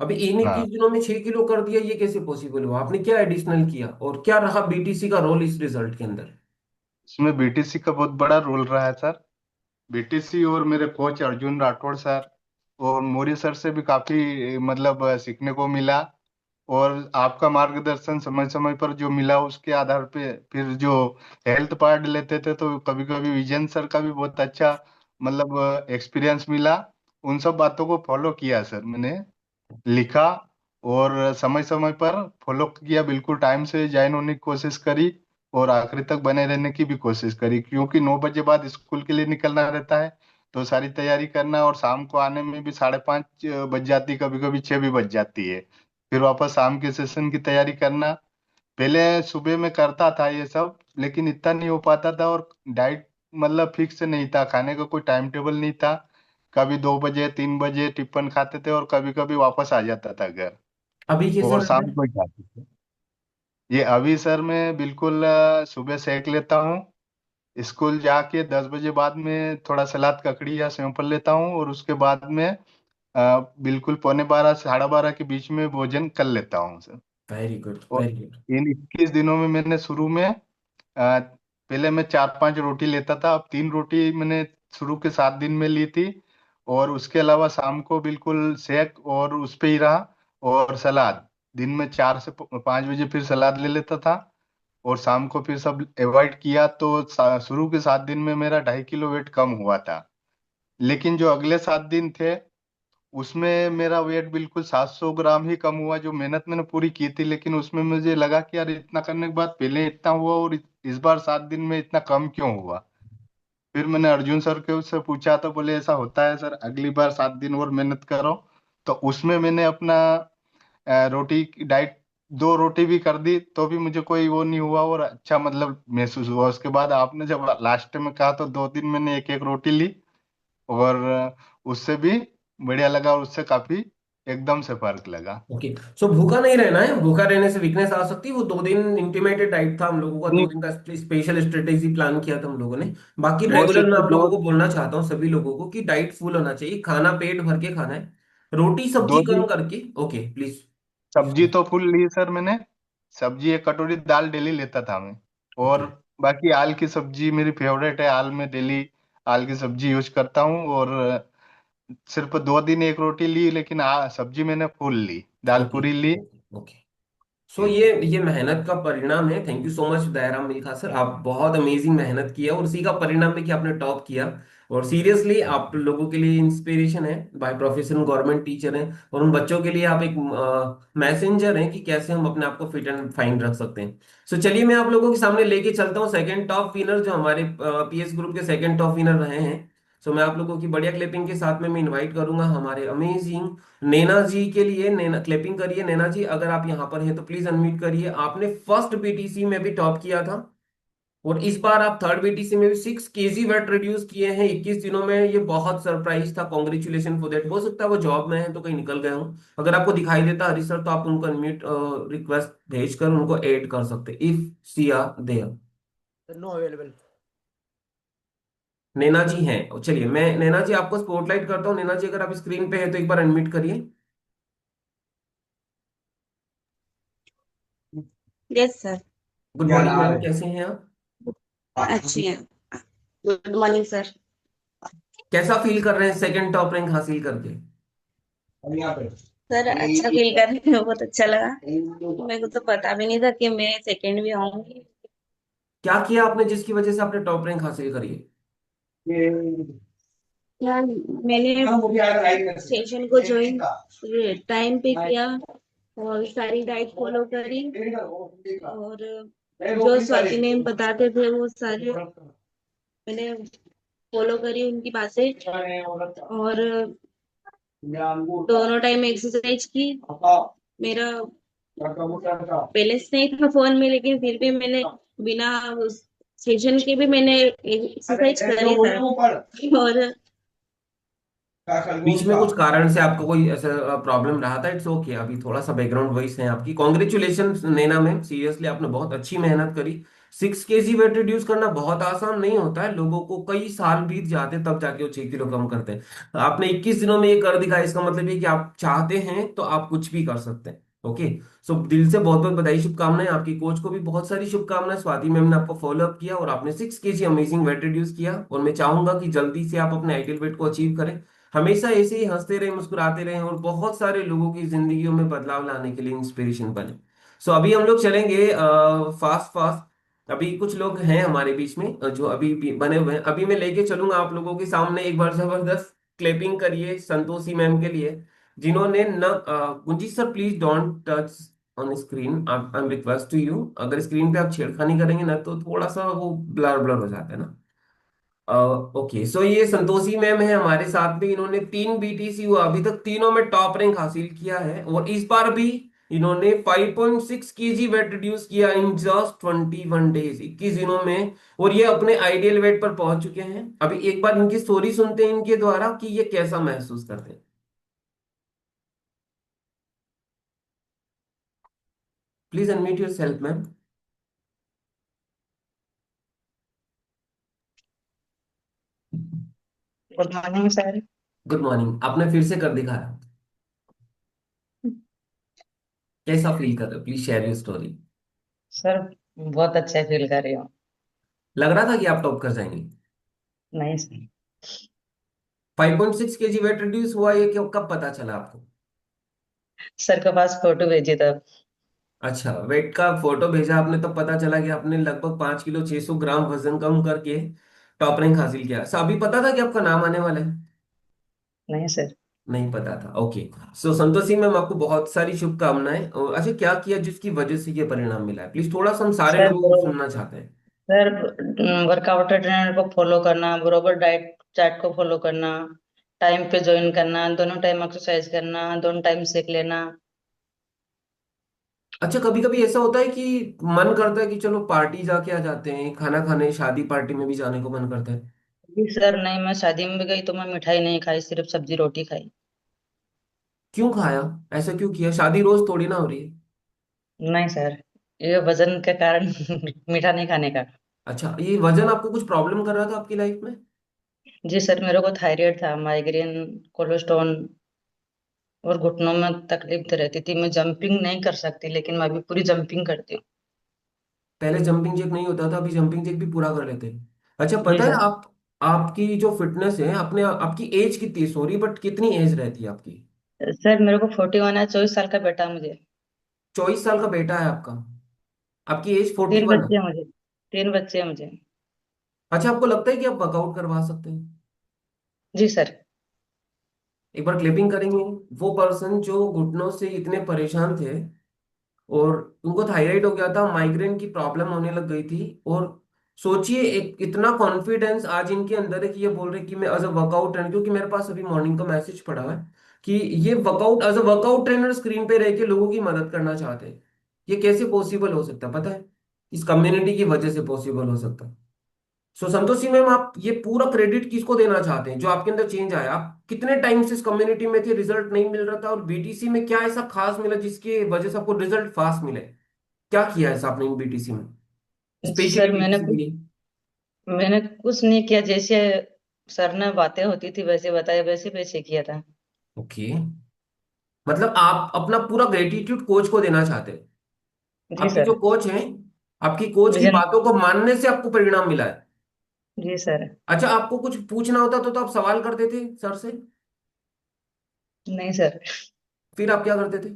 अभी इन हाँ, 21 दिनों में 6 किलो कर दिया, ये कैसे पॉसिबल हुआ? आपने क्या एडिशनल किया, और क्या रहा बीटीसी का रोल इस रिजल्ट के अंदर? इसमें बीटीसी का बहुत बड़ा रोल रहा है सर। बीटीसी और मेरे कोच अर्जुन राठौड़ सर और मोरी सर से भी काफी मतलब सीखने को मिला। और आपका मार्गदर्शन समय समय पर जो मिला, उसके आधार पे फिर जो हेल्थ पार्ट लेते थे, तो कभी कभी विजन सर का भी बहुत अच्छा मतलब एक्सपीरियंस मिला। उन सब बातों को फॉलो किया सर मैंने, लिखा और समय समय पर फॉलो किया, बिल्कुल टाइम से ज्वाइन होने की कोशिश करी, और आखिरी तक बने रहने की भी कोशिश करी, क्योंकि 9 बजे बाद स्कूल के लिए निकलना रहता है। तो सारी तैयारी करना, और शाम को आने में भी 5:30 बज जाती, कभी कभी 6 भी बज जाती है। फिर वापस शाम के सेशन की तैयारी करना। पहले सुबह में करता था ये सब, लेकिन इतना नहीं हो पाता था। और डाइट मतलब फिक्स नहीं था, खाने का कोई टाइम टेबल नहीं था। कभी 2 बजे 3 बजे टिफिन खाते थे, और कभी कभी वापस आ जाता था घर, अभी कैसा और रह रहा शाम है? को ही खाते थे। ये अभी सर मैं बिल्कुल सुबह सेक लेता हूँ। स्कूल जाके 10 बजे बाद में थोड़ा सलाद ककड़ी या सेव लेता हूँ, और उसके बाद में बिल्कुल 11:45 12:30 के बीच में भोजन कर लेता हूँ सर। वेरी गुड, और वेरी गुड। इन 21 दिनों में मैंने शुरू में पहले मैं 4-5 रोटी लेता था, अब 3 रोटी मैंने शुरू के 7 दिन में ली थी। और उसके अलावा शाम को बिल्कुल शेक और उस पे ही रहा। और सलाद दिन में 4 से 5 बजे फिर सलाद ले लेता था। और शाम को फिर सब अवॉइड किया, तो शुरू के 7 दिन में मेरा 2.5 किलो वेट कम हुआ था। लेकिन जो अगले 7 दिन थे उसमें मेरा वेट बिल्कुल 700 ग्राम ही कम हुआ। जो मेहनत मैंने पूरी की थी, लेकिन उसमें मुझे लगा कि यार इतना करने के बाद पहले इतना हुआ और इस बार 7 दिन में इतना कम क्यों हुआ। फिर मैंने अर्जुन सर के उससे पूछा तो बोले ऐसा होता है सर, अगली बार 7 दिन और मेहनत करो। तो उसमें मैंने अपना रोटी की डाइट 2 रोटी भी कर दी, तो भी मुझे कोई वो नहीं हुआ और अच्छा मतलब महसूस हुआ। उसके बाद आपने जब लास्ट में कहा तो 2 दिन मैंने एक एक रोटी ली। और उससे भी बढ़िया लगा और उससे काफी एकदम से फर्क लगा। ओके, सो भूखा नहीं रहना है, भूखा रहने से वीकनेस आ सकती है। वो 2 दिन इंटीमेटेड डाइट था हम लोगों का, नहीं, 2 दिन का स्पेशल स्ट्रेटेजी प्लान किया था हम लोगों ने। बाकी वो रेगुलर सिर्फ मैं आप दो लोगों को बोलना चाहता हूँ, सभी लोगों को, कि डाइट फुल होना चाहिए, खाना पेट भर के खाना है, रोटी दो सब्जी कम दिन करके। Okay, please please. सब्जी तो फुल ली सर मैंने। सब्जी 1 कटोरी दाल डेली लेता था मैं। ओके, और बाकी आल की सब्जी मेरी फेवरेट है, आल में डेली आल की सब्जी यूज करता हूँ। और सिर्फ 2 दिन एक रोटी ली, लेकिन सब्जी मैंने फुल ली, दाल ओके, पूरी ली। Okay, okay. सो ये मेहनत का परिणाम है। Thank you so much Dayaram Milkha sir, आप बहुत अमेजिंग मेहनत की है, और उसी का परिणाम है कि आपने टॉप किया। और सीरियसली आप लोगों के लिए इंस्पिरेशन है, बाय प्रोफेशन गवर्नमेंट टीचर हैं, और उन बच्चों के लिए आप एक मैसेंजर हैं कि कैसे हम अपने आप को फिट एंड फाइन रख सकते हैं। सो चलिए मैं आप लोगों के सामने लेके चलता हूँ सेकंड टॉप विनर, जो हमारे पीएस ग्रुप के सेकंड टॉप विनर रहे हैं। सो मैं आप लोगों की बढ़िया क्लिपिंग के साथ में मैं इनवाइट करूंगा हमारे अमेजिंग नैना जी के लिए। नैना, क्लैपिंग करिए नैना जी, अगर आप यहाँ पर हैं तो प्लीज अनम्यूट करिए। आपने फर्स्ट बीटीसी में भी टॉप किया था, और इस बार आप थर्ड बीटीसी में भी 6 kg वेट रिड्यूस किए हैं 21 दिनों में। ये बहुत सरप्राइज था, कॉन्ग्रेचुलेशन फॉर दैट। हो सकता है वो जॉब में है तो कहीं निकल गए हो। अगर आपको दिखाई देता हरी सर, तो आप उनको अनम्यूट रिक्वेस्ट भेजकर उनको ऐड कर सकते, if she are there. No available. Naina ji हैं, चलिए मैं नैना जी आपको स्पॉटलाइट करता हूँ। नैना जी अगर आप स्क्रीन पे है तो एक बार अनम्यूट करिए। Yes sir. Good morning ma'am, कैसे हैं आप? अच्छी है। Good morning sir. कैसा फील कर रहे हैं सेकंड टॉप रैंक हासिल करके? सर अच्छा फील कर रही हूँ, बहुत अच्छा लगा। मेरे को तो पता भी नहीं था कि मैं सेकंड भी आऊंगी। क्या किया आपने जिसकी वजह से आपने टॉप रैंक हासिल करी है? यार मैंने सेशन को ज्वाइन टाइम पे किया, और सारी डाइट फॉलो करी, और जो स्वाति मैम बताते थे वो सारे मैंने फॉलो करी उनकी बातें, और दोनों टाइम एक्सरसाइज की। मेरा बैलेंस नहीं था फोन में, लेकिन फिर भी मैंने बिना सेशन के भी मैंने एक्सरसाइज करी था। और बीच में कुछ कारण से आपको कोई ऐसा प्रॉब्लम रहा था? इट्स ओके, अभी थोड़ा सा बैकग्राउंड वॉइस है आपकी। कॉन्ग्रेचुलेशन नैना मैम, सीरियसली आपने बहुत अच्छी मेहनत करी। 6 kg वेट रिड्यूस करना बहुत आसान नहीं होता है, लोगों को कई साल बीत जाते हैं, तब जाके वो 6 किलो कम करते हैं। आपने 21 दिनों में ये कर दिखाया, इसका मतलब ये कि आप चाहते हैं तो आप कुछ भी कर सकते हैं। ओके, सो दिल से बहुत बहुत बधाई, शुभकामनाएं। आपकी कोच को भी बहुत सारी शुभकामनाएं। स्वाति मैम ने आपको फॉलो अप किया और आपने 6 kg अमेजिंग वेट रिड्यूस किया, और मैं चाहूंगा कि जल्दी से आप अपने आइडियल वेट को अचीव करें। हमेशा ऐसे ही हंसते रहें, मुस्कुराते रहें, और बहुत सारे लोगों की जिंदगियों में बदलाव लाने के लिए इंस्पिरेशन बने। सो अभी हम लोग चलेंगे फास्ट फास्ट। अभी कुछ लोग हैं हमारे बीच में जो अभी भी बने हुए हैं। अभी मैं लेके चलूंगा आप लोगों के सामने, एक बार जबरदस्त क्लैपिंग करिए संतोषी मैम के लिए, जिन्होंने न गुंजी sir please don't touch on screen, I am request to you. अगर स्क्रीन पे आप छेड़खानी करेंगे ना तो थोड़ा सा वो ब्लर ब्लर हो जाता है ना। ओके, सो ये संतोषी मैम है हमारे साथ में। इन्होंने 3 बीटीसी हुआ अभी तक, तीनों में टॉप रैंक हासिल किया है, और इस बार भी इन्होंने 5.6 kg वेट रिड्यूस किया इन जस्ट 21 डेज, 21 दिनों में। और ये अपने आइडियल वेट पर पहुंच चुके हैं। अभी एक बार इनकी स्टोरी सुनते हैं इनके द्वारा कि ये कैसा महसूस करते हैं। Please unmute your self ma'am. Good morning sir. Good morning. आपने फिर से कर दिखाया। कैसा फील कर रहे हो? Please share your story. Sir बहुत अच्छा फील कर रही हूँ। लग रहा था कि आप टॉप कर जाएंगे? नहीं सर। 5.6 kg वेट रिड्यूस हुआ, ये कब पता चला आपको? सर के पास फोटो भेजी तब। अच्छा, वेट का फोटो भेजा आपने तो पता चला कि आपने लगभग 5 किलो 600 ग्राम वजन कम करके टॉप रैंक हासिल किया। सो अभी पता था कि आपका नाम आने वाला है? नहीं सर। नहीं पता था, ओके। सो संतोषी मैम, आपको बहुत सारी शुभकामनाएं। और अच्छा, क्या किया जिसकी वजह से ये परिणाम मिला है? प्लीज थोड़ा सा हम सारे सर लोगों को सुनना चाहते हैं। सर वर्कआउट ट्रेनर को फॉलो करना, बरोबर डाइट चार्ट को फॉलो करना, टाइम पे ज्वाइन करना, दोनों टाइम एक्सरसाइज करना, दोनों टाइम सेक लेना। अच्छा, कभी कभी ऐसा होता है कि मन करता है कि चलो पार्टी जाके आ जाते हैं, खाना खाने, शादी पार्टी में भी जाने को मन करता है। जी सर, नहीं मैं शादी में भी गई तो मैं मिठाई नहीं खाई, सिर्फ सब्जी रोटी खाई। क्यों खाया? ऐसा क्यों किया? शादी रोज थोड़ी ना हो रही है। नहीं सर, ये वजन के कारण मीठा नहीं खाने का। अच्छा, ये वजन आपको कुछ प्रॉब्लम कर रहा था आपकी लाइफ में? जी सर, मेरे को थायराइड था, माइग्रेन, कोलेस्ट्रॉल और घुटनों में तकलीफ तो रहती थी। मैं जंपिंग नहीं कर सकती, लेकिन मैं अभी पूरी जंपिंग करती हूँ। पहले जंपिंग जैक नहीं होता था, अभी जंपिंग जैक भी पूरा कर लेते हैं। अच्छा, जी पता है सर। आप, आपकी जो फिटनेस है, अपने आपकी एज कितनी है? सॉरी, बट कितनी एज रहती है आपकी? सर मेरे को 41 है, 24 साल का बेटा है मुझे। 24 साल का बेटा है आपका? आपकी एज फोर्टी तीन वन है? बच्चे हैं मुझे। तीन बच्चे हैं मुझे। अच्छा, आपको लगता है कि आप वर्कआउट करवा सकते हैं? जी सर। एक बार क्लिपिंग करेंगे। वो पर्सन जो घुटनों से इतने परेशान थे और उनको थायराइड हो गया था, माइग्रेन की प्रॉब्लम होने लग गई थी, और सोचिए एक इतना कॉन्फिडेंस आज इनके अंदर है कि ये बोल रहे कि मैं एज अ वर्कआउट ट्रेनर, क्योंकि मेरे पास अभी मॉर्निंग का मैसेज पड़ा है कि ये workout as a workout trainer screen पे रह के लोगों की मदद करना चाहते हैं। ये कैसे पॉसिबल हो सकता है पता है? इस कम्युनिटी की वजह से पॉसिबल हो सकता है। सो संतोषी मैम, आप ये पूरा क्रेडिट किसको देना चाहते हैं जो आपके अंदर चेंज आया? आप कितने टाइम से इस कम्युनिटी में थे, रिजल्ट नहीं मिल रहा था, और बीटीसी में क्या ऐसा खास मिला जिसकी वजह से आपको रिजल्ट फास्ट मिले? क्या किया ऐसा आपने इन बीटीसी में, स्पेशली सर बीटीसी के लिए? मैंने कुछ नहीं किया, जैसे सर ने बातें होती थी वैसे बताया, वैसे वैसे किया था। ओके, मतलब आप अपना पूरा ग्रेटिट्यूड कोच को देना चाहते हैं। जी आपके जो सर। कोच हैं, आपकी कोच की विजन। बातों को मानने से आपको परिणाम मिला है। जी सर। अच्छा, आपको कुछ पूछना होता तो आप सवाल करते थे सर से? नहीं सर, फिर आप क्या करते थे?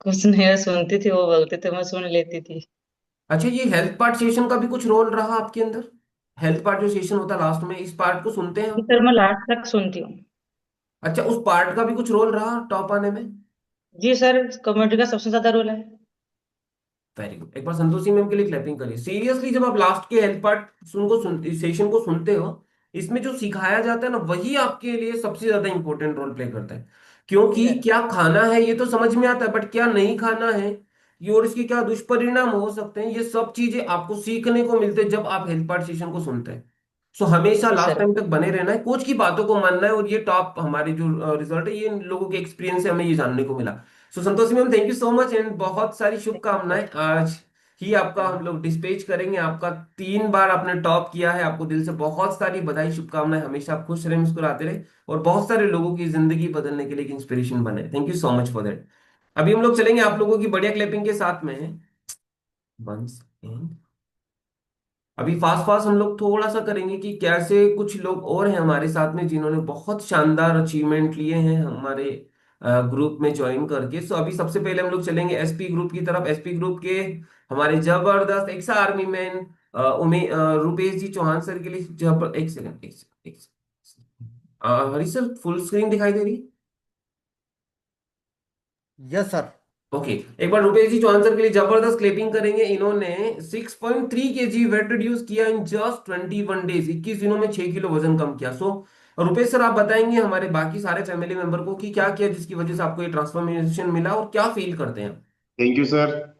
कुछ नहीं, मैं सुनती थी, वो बोलते थे मैं सुन लेती थी। अच्छा, ये हेल्थ पार्ट सेशन का भी कुछ रोल रहा आपके अंदर? हेल्थ पार्ट जो सेशन होता है लास्ट में, इस पार्ट को सुनते हैं जी हम? सर, मैं लास्ट तक सुनती हूँ। अच्छा, उस पार्ट का भी कुछ रोल रहा टॉप आने में? जी सर, कम्युनिटी का सबसे ज्यादा रोल है। Very good. एक बार संतोषी मैम के लिए क्लैपिंग करिए सीरियसली। जब आप लास्ट के हेल्थ पार्ट सेशन को सुनते हो, इसमें जो सिखाया जाता है ना, वही आपके लिए सबसे ज्यादा इंपॉर्टेंट रोल प्ले करता है। जी क्योंकि सर। क्या खाना है ये तो समझ में आता है, बट क्या नहीं खाना है, ये और इसके क्या दुष्परिणाम हो सकते हैं, ये सब चीजें आपको सीखने को मिलते हैं जब आप हेल्थ पार्ट सेशन को सुनते हैं। सो हमेशा जी लास्ट सर। टाइम तक बने रहना है, कोच की बातों को मानना है, और ये टॉप हमारे जो रिजल्ट है, ये इन लोगों के एक्सपीरियंस से हमें ये जानने को मिला। So Santoshi ma'am, thank you so much, and बहुत सारी शुभकामनाएं। आज ही आपका हम लोग डिस्पैच करेंगे। आपका 3 बार आपने टॉप किया है, आपको दिल से बहुत सारी बधाई, शुभकामनाएं। हमेशा आप खुश रहे, मुस्कुराते रहे, और बहुत सारे लोगों की जिंदगी बदलने के लिए एक इंस्पिरेशन बने। Thank you so much for that. अभी हम लोग चलेंगे आप लोगों की बढ़िया क्लैपिंग के साथ में। वंस अभी फास्ट फास्ट हम लोग थोड़ा सा करेंगे कि कैसे कुछ लोग और हैं हमारे साथ में जिन्होंने बहुत शानदार अचीवमेंट लिए हैं हमारे ग्रुप में ज्वाइन करके। सो अभी सबसे पहले हम लोग चलेंगे एसपी ग्रुप की तरफ। एसपी ग्रुप के हमारे जबरदस्त एक्स आर्मी मैन उमे रुपेश जी चौहान सर के लिए एक सेकंड, एक सेकंड। हरी सर, फुल स्क्रीन दिखाई दे रही है? Yes sir. ओके, एक बार रुपेश जी चौहान सर के लिए जबरदस्त क्लेपिंग करेंगे। इन्होंने 6.3 kg वेट रिड्यूस किया इन जस्ट 21 डेज। 21 दिनों में 6 किलो वजन कम किया। सो रुपेश सर, आप बताएंगे हमारे बाकी सारे फैमिली मेंबर को कि क्या किया जिसकी वजह से आपको ये ट्रांसफॉर्मेशन मिला, और क्या फील करते हैं? Thank you sir.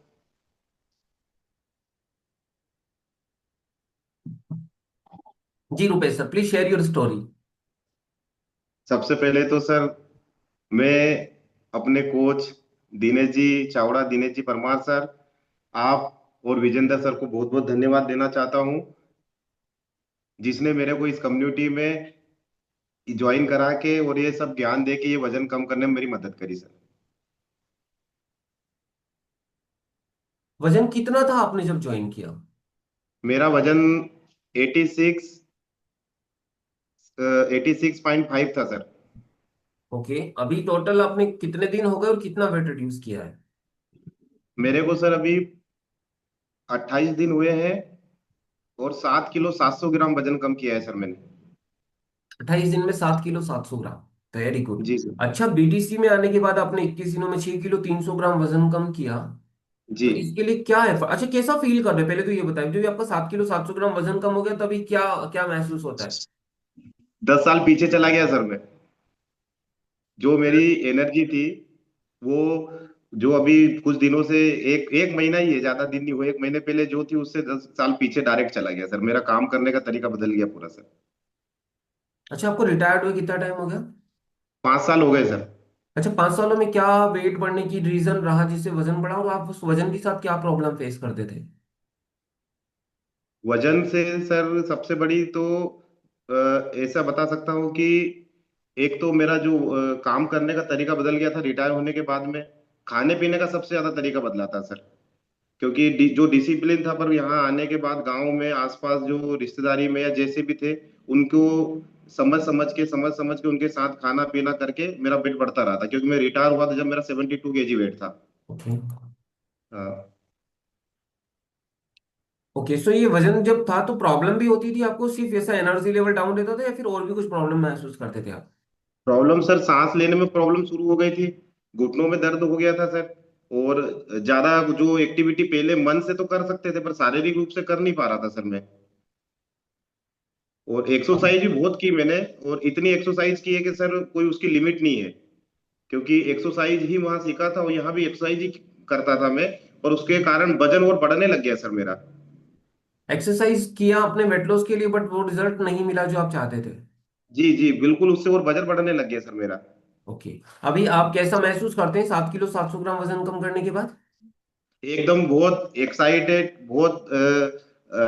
जी Rupesh sir, please share your story. सबसे पहले तो सर मैं अपने कोच दिनेश जी चावड़ा, दिनेश जी परमार सर, आप और विजेंद्र सर को बहुत बहुत धन्यवाद देना चाहता हूं, जिसने मेरे को इस कम्युनिटी में ज्वाइन करा के और ये सब ज्ञान दे के ये वजन कम करने में मेरी मदद करी सर। वजन कितना था आपने जब ज्वाइन किया? मेरा वजन 86 86.5 था सर। ओके, अभी टोटल आपने कितने दिन हो गए और कितना वेट रिड्यूस किया है? मेरे को सर अभी 28 दिन हुए हैं और 7 किलो 700 ग्राम वजन कम किया है सर मैंने। 28 दिन में 7 किलो 700 ग्राम, वेरी गुड। जी सर। अच्छा, बीटीसी में आने के बाद आपने 21 दिनों में 6 किलो 300 ग्राम वजन कम किया, जी। तो इसके लिए क्या है? अच्छा, कैसा फील कर रहे हैं? पहले तो ये बताइए, जब भी आपका 7 किलो 700 ग्राम वजन कम हो गया तभी क्या क्या महसूस होता है? 10 साल पीछे चला गया सर मैं। जो मेरी एनर्जी थी वो, जो अभी कुछ दिनों से, एक एक महीना ही है, ज्यादा दिन नहीं हुए, एक महीने पहले जो थी उससे 10 साल पीछे डायरेक्ट चला गया सर। मेरा काम करने का तरीका बदल गया पूरा सर। अच्छा, आपको रिटायर्ड हुए कितना टाइम हो गया? 5 साल हो गए सर। अच्छा, 5 सालों में क्या वेट बढ़ने की रीजन रहा जिससे वजन बढ़ा, और आप उस वजन के साथ क्या प्रॉब्लम फेस करते थे? वजन से सर सबसे बड़ी तो ऐसा बता सकता हूँ कि एक तो मेरा जो काम करने का तरीका बदल गया था रिटायर होने के बाद में। खाने पीने का सबसे ज्यादा तरीका बदला था सर। क्योंकि जो डिसिप्लिन था, पर यहाँ आने के बाद गांव में आसपास जो रिश्तेदारी में या जैसे भी थे, उनको समझ समझ के उनके साथ खाना पीना करके मेरा वेट बढ़ता रहा था। क्योंकि मैं रिटायर हुआ था जब मेरा 72 kg वेट था। ओके। हाँ। ओके, सो ये वजन जब था तो प्रॉब्लम भी होती थी आपको, सिर्फ ऐसा एनर्जी लेवल डाउन रहता था या फिर और भी कुछ प्रॉब्लम महसूस करते थे आप? प्रॉब्लम सर, सांस लेने में प्रॉब्लम शुरू हो गई थी। घुटनों में दर्द हो गया था सर। और ज्यादा जो एक्टिविटी पहले मन से तो कर सकते थे, पर शारीरिक रूप से कर नहीं पा रहा था सर मैं। और एक्सरसाइज भी बहुत की मैंने। और इतनी एक्सरसाइज की है कि सर कोई उसकी लिमिट नहीं है। क्योंकि एक्सरसाइज ही वहां सीखा था और यहाँ भी एक्सरसाइज ही करता था मैं। और उसके कारण वजन और बढ़ने लग गया सर मेरा। एक्सरसाइज किया आपने वेट लॉस के लिए, बट वो रिजल्ट नहीं मिला जो आप चाहते थे? जी जी बिल्कुल, उससे और वजन बढ़ने लग गया सर मेरा। ओके, अभी आप कैसा महसूस करते हैं 7 किलो 700 ग्राम वजन कम करने के बाद? एकदम बहुत एक्साइटेड, बहुत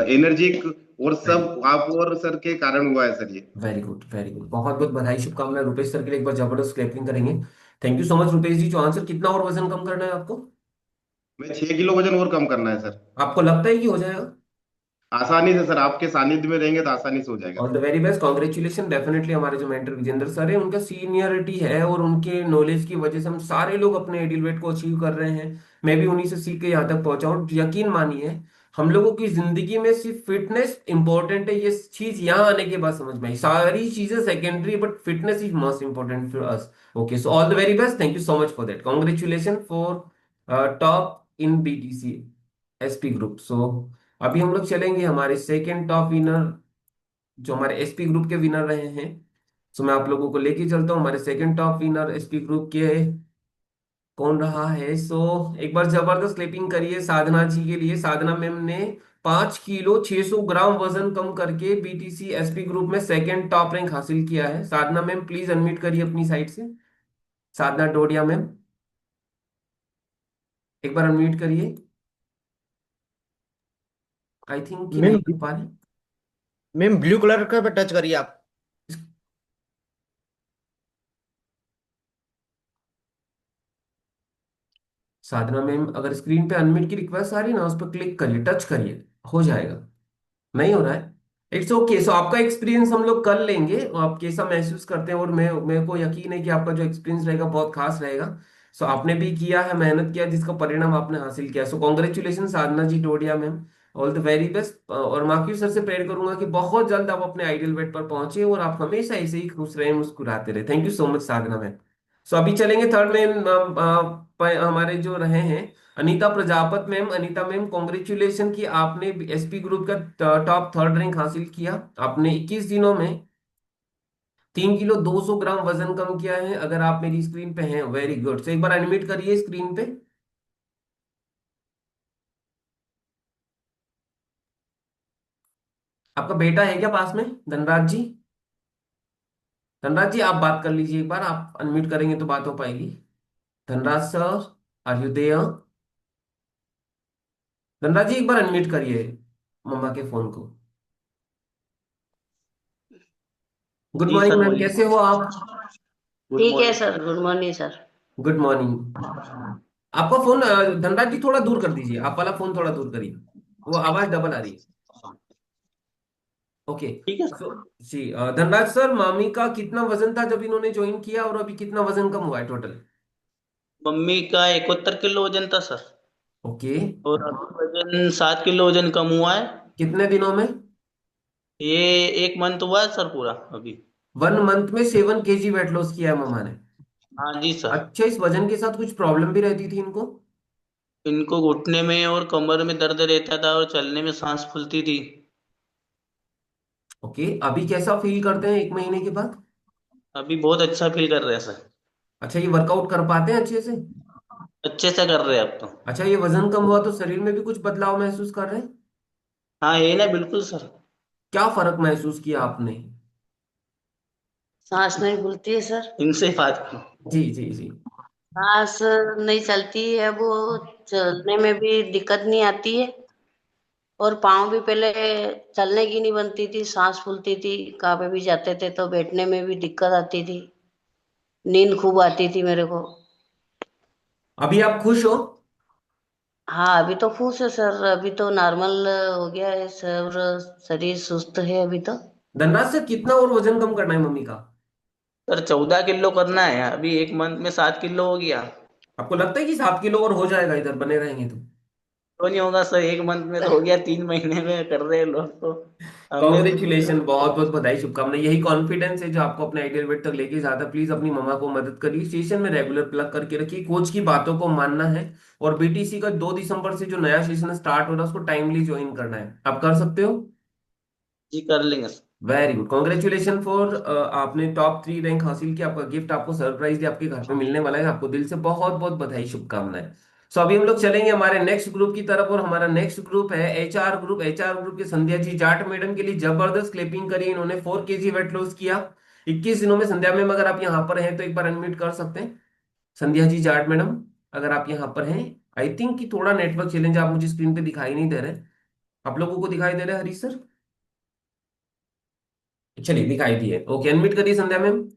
एनर्जिक। और वेरी सब आप और सर के कारण हुआ है सर ये। वेरी गुड, वेरी गुड, बहुत बहुत बधाई, शुभकामनाएं रुपेश सर के लिए, एक बार जबरदस्त क्लैपिंग करेंगे। Thank you so much Rupesh ji. जो आंसर, कितना और वजन कम करना है आपको? मैं 6 किलो वजन और कम करना है सर। आपको लगता है कि हो जाएगा? आसानी से सर, आपके सानिध्य में रहेंगे तो आसानी से हो जाएगा all the sir. Very best, congratulation. Definitely हमारे जो मेंटर विजेंद्र सर है, उनका सीनियरिटी है और उनके नॉलेज की वजह से हम सारे लोग अपने आइडियल वेट को अचीव कर रहे हैं। मैं भी उन्हीं से सीख के यहाँ तक पहुंचा हूँ। यकीन मानिए, हम लोगों की जिंदगी में सिर्फ फिटनेस इंपॉर्टेंट है, ये चीज यहाँ आने के बाद समझ में आई। सारी चीजें secondary, but fitness is most important for us. Okay, so all the very best, thank you so much for that, congratulation for top in BTC SP group. So अभी हम लोग चलेंगे हमारे सेकेंड टॉप विनर, जो हमारे एसपी ग्रुप के विनर रहे हैं। सो मैं आप लोगों को लेके चलता हूँ, हमारे second top winner SP group के कौन रहा है। सो एक बार जबरदस्त क्लिपिंग करिए साधना जी के लिए। साधना मैम ने 5 किलो 600 ग्राम वजन कम करके बीटीसी एसपी ग्रुप में सेकंड टॉप रैंक हासिल किया है। साधना मैम प्लीज अनम्यूट करिए अपनी साइड से। साधना डोडिया मैम, एक बार अनम्यूट करिए। आई थिंक कि नहीं मैम कर पा रहे। मैम ब्लू कलर का पे टच करिए आप। साधना मैम, अगर स्क्रीन पे अनम्यूट की रिक्वेस्ट आ रही है ना, उस पर क्लिक करिए, टच करिए, हो जाएगा। नहीं हो रहा है? It's okay. सो आपका एक्सपीरियंस हम लोग कर लेंगे, और आप कैसा महसूस करते हैं, और मैं मेरे को यकीन है कि आपका जो एक्सपीरियंस रहेगा बहुत खास रहेगा। सो आपने भी किया है, मेहनत किया, जिसका परिणाम आपने हासिल किया। So congratulation Sadhana ji Todiya ma'am, all the very best. और मार्क्यू सर से प्रेयर करूंगा कि बहुत जल्द आप अपने आइडियल वेट पर पहुंचे और आप हमेशा ऐसे ही खुश रहे, मुस्कुराते रहे। Thank you so much Sadhana ma'am. So अभी चलेंगे थर्ड में, हमारे जो रहे हैं Anita Prajapat ma'am. Anita ma'am, congratulation कि आपने एसपी ग्रुप का टॉप थर्ड रैंक हासिल किया। आपने 21 दिनों में 3 किलो 200 ग्राम वजन कम किया है, अगर आप मेरी स्क्रीन पे हैं। Very good. तो एक बार एनिमेट करिए स्क्रीन पे। आपका बेटा है क्या पास में, धनराज जी? धनराज जी, आप बात कर लीजिए एक बार, आप अनम्यूट करेंगे तो बात हो पाएगी। Dhanraj sir, are you there? Dhanraj ji, एक बार अनम्यूट करिए मम्मा के फोन को। Good ji morning sir ma'am, बोलिए। कैसे हो आप? गुड ठीक है morning. Sir, good morning sir. Good morning. आपका फोन धनराज जी थोड़ा दूर कर दीजिए, आप वाला फोन थोड़ा दूर करिए, वो आवाज डबल आ रही है। ओके। ठीक है तो सर। जी धनराज सर, मामी का कितना वजन था जब इन्होंने ज्वाइन किया, और अभी कितना वजन कम हुआ है टोटल? मम्मी का 71 किलो वजन था सर। ओके। और अभी वजन 7 किलो वजन कम हुआ है। कितने दिनों में? ये 1 मंथ हुआ है सर पूरा अभी। 1 मंथ में 7 kg वेट लॉस किया है मम्मा ने। हाँ जी सर। अच्छा, इस वजन के साथ कुछ प्रॉब्लम भी रहती थी इनको? इनको घुटने में और कमर में दर्द रहता था और चलने में सांस फूलती थी। ओके, अभी कैसा फील करते हैं 1 महीने के बाद? अभी बहुत अच्छा फील कर रहे हैं सर। अच्छा, ये वर्कआउट कर पाते हैं अच्छे से? अच्छे से कर रहे हैं अब तो। अच्छा, ये वजन कम हुआ तो शरीर में भी कुछ बदलाव महसूस कर रहे हैं? हाँ ये ना बिल्कुल सर। क्या फर्क महसूस किया आपने? सांस नहीं फूलती है सर। इनसे बात करो। जी जी जी। सांस नहीं चलती है, वो चलने में भी दिक्कत नहीं आती है। और पाँव भी पहले चलने की नहीं बनती थी, सांस फूलती थी। कहाँ पे भी जाते थे तो बैठने में भी दिक्कत आती थी। नींद खूब आती थी मेरे को। अभी आप खुश हो? हाँ, अभी तो खुश है सर, अभी तो नॉर्मल हो गया है सर। शरीर सुस्त है अभी तो। धनराज सर, कितना और वजन कम करना है मम्मी का? सर 14 किलो करना है, अभी 1 मंथ में 7 किलो हो गया। आपको लगता है कि 7 किलो और हो जाएगा इधर बने रहेंगे तो? तो नहीं होगा सर, 1 मंथ में तो हो गया, 3 महीने में कर रहे हैं लोग तो। हमें भी कॉन्ग्रेचुलेशन, बहुत बहुत बधाई, शुभकामनाएं। यही कॉन्फिडेंस है जो आपको अपने आइडियल वेट तक लेके जाता है। प्लीज अपनी मम्मा को मदद करिए, सेशन में रेगुलर प्लग करके रखिए, कोच की बातों को मानना है। और बीटीसी का 2 दिसंबर से जो नया सेशन स्टार्ट हो रहा है उसको टाइमली ज्वाइन करना है, आप कर सकते हो। जी कर लेंगे sir. Very good, congratulation for आपने टॉप 3 रैंक हासिल किया। आपका गिफ्ट आपको सरप्राइज आपके घर पे मिलने वाला है, आपको दिल से बहुत बहुत बधाई, शुभकामनाएं। सो अभी हम लोग चलेंगे हमारे नेक्स्ट ग्रुप की तरफ, और हमारा नेक्स्ट ग्रुप है एचआर ग्रुप। एचआर ग्रुप के संध्या जी जाट मैडम के लिए जबरदस्त क्लिपिंग करी, इन्होंने 4 kg वेट लॉस किया 21 दिनों में। संध्या मैम अगर आप यहाँ पर हैं तो एक बार अनम्यूट कर सकते हैं। संध्या जी जाट मैडम, अगर आप यहाँ पर हैं। आई थिंक कि थोड़ा नेटवर्क चैलेंज, आप मुझे स्क्रीन पे दिखाई नहीं दे रहे। आप लोगों को दिखाई दे रहे हैं हरीश सर? चलिए दिखाई दिए, ओके, अनम्यूट करिए संध्या मैम।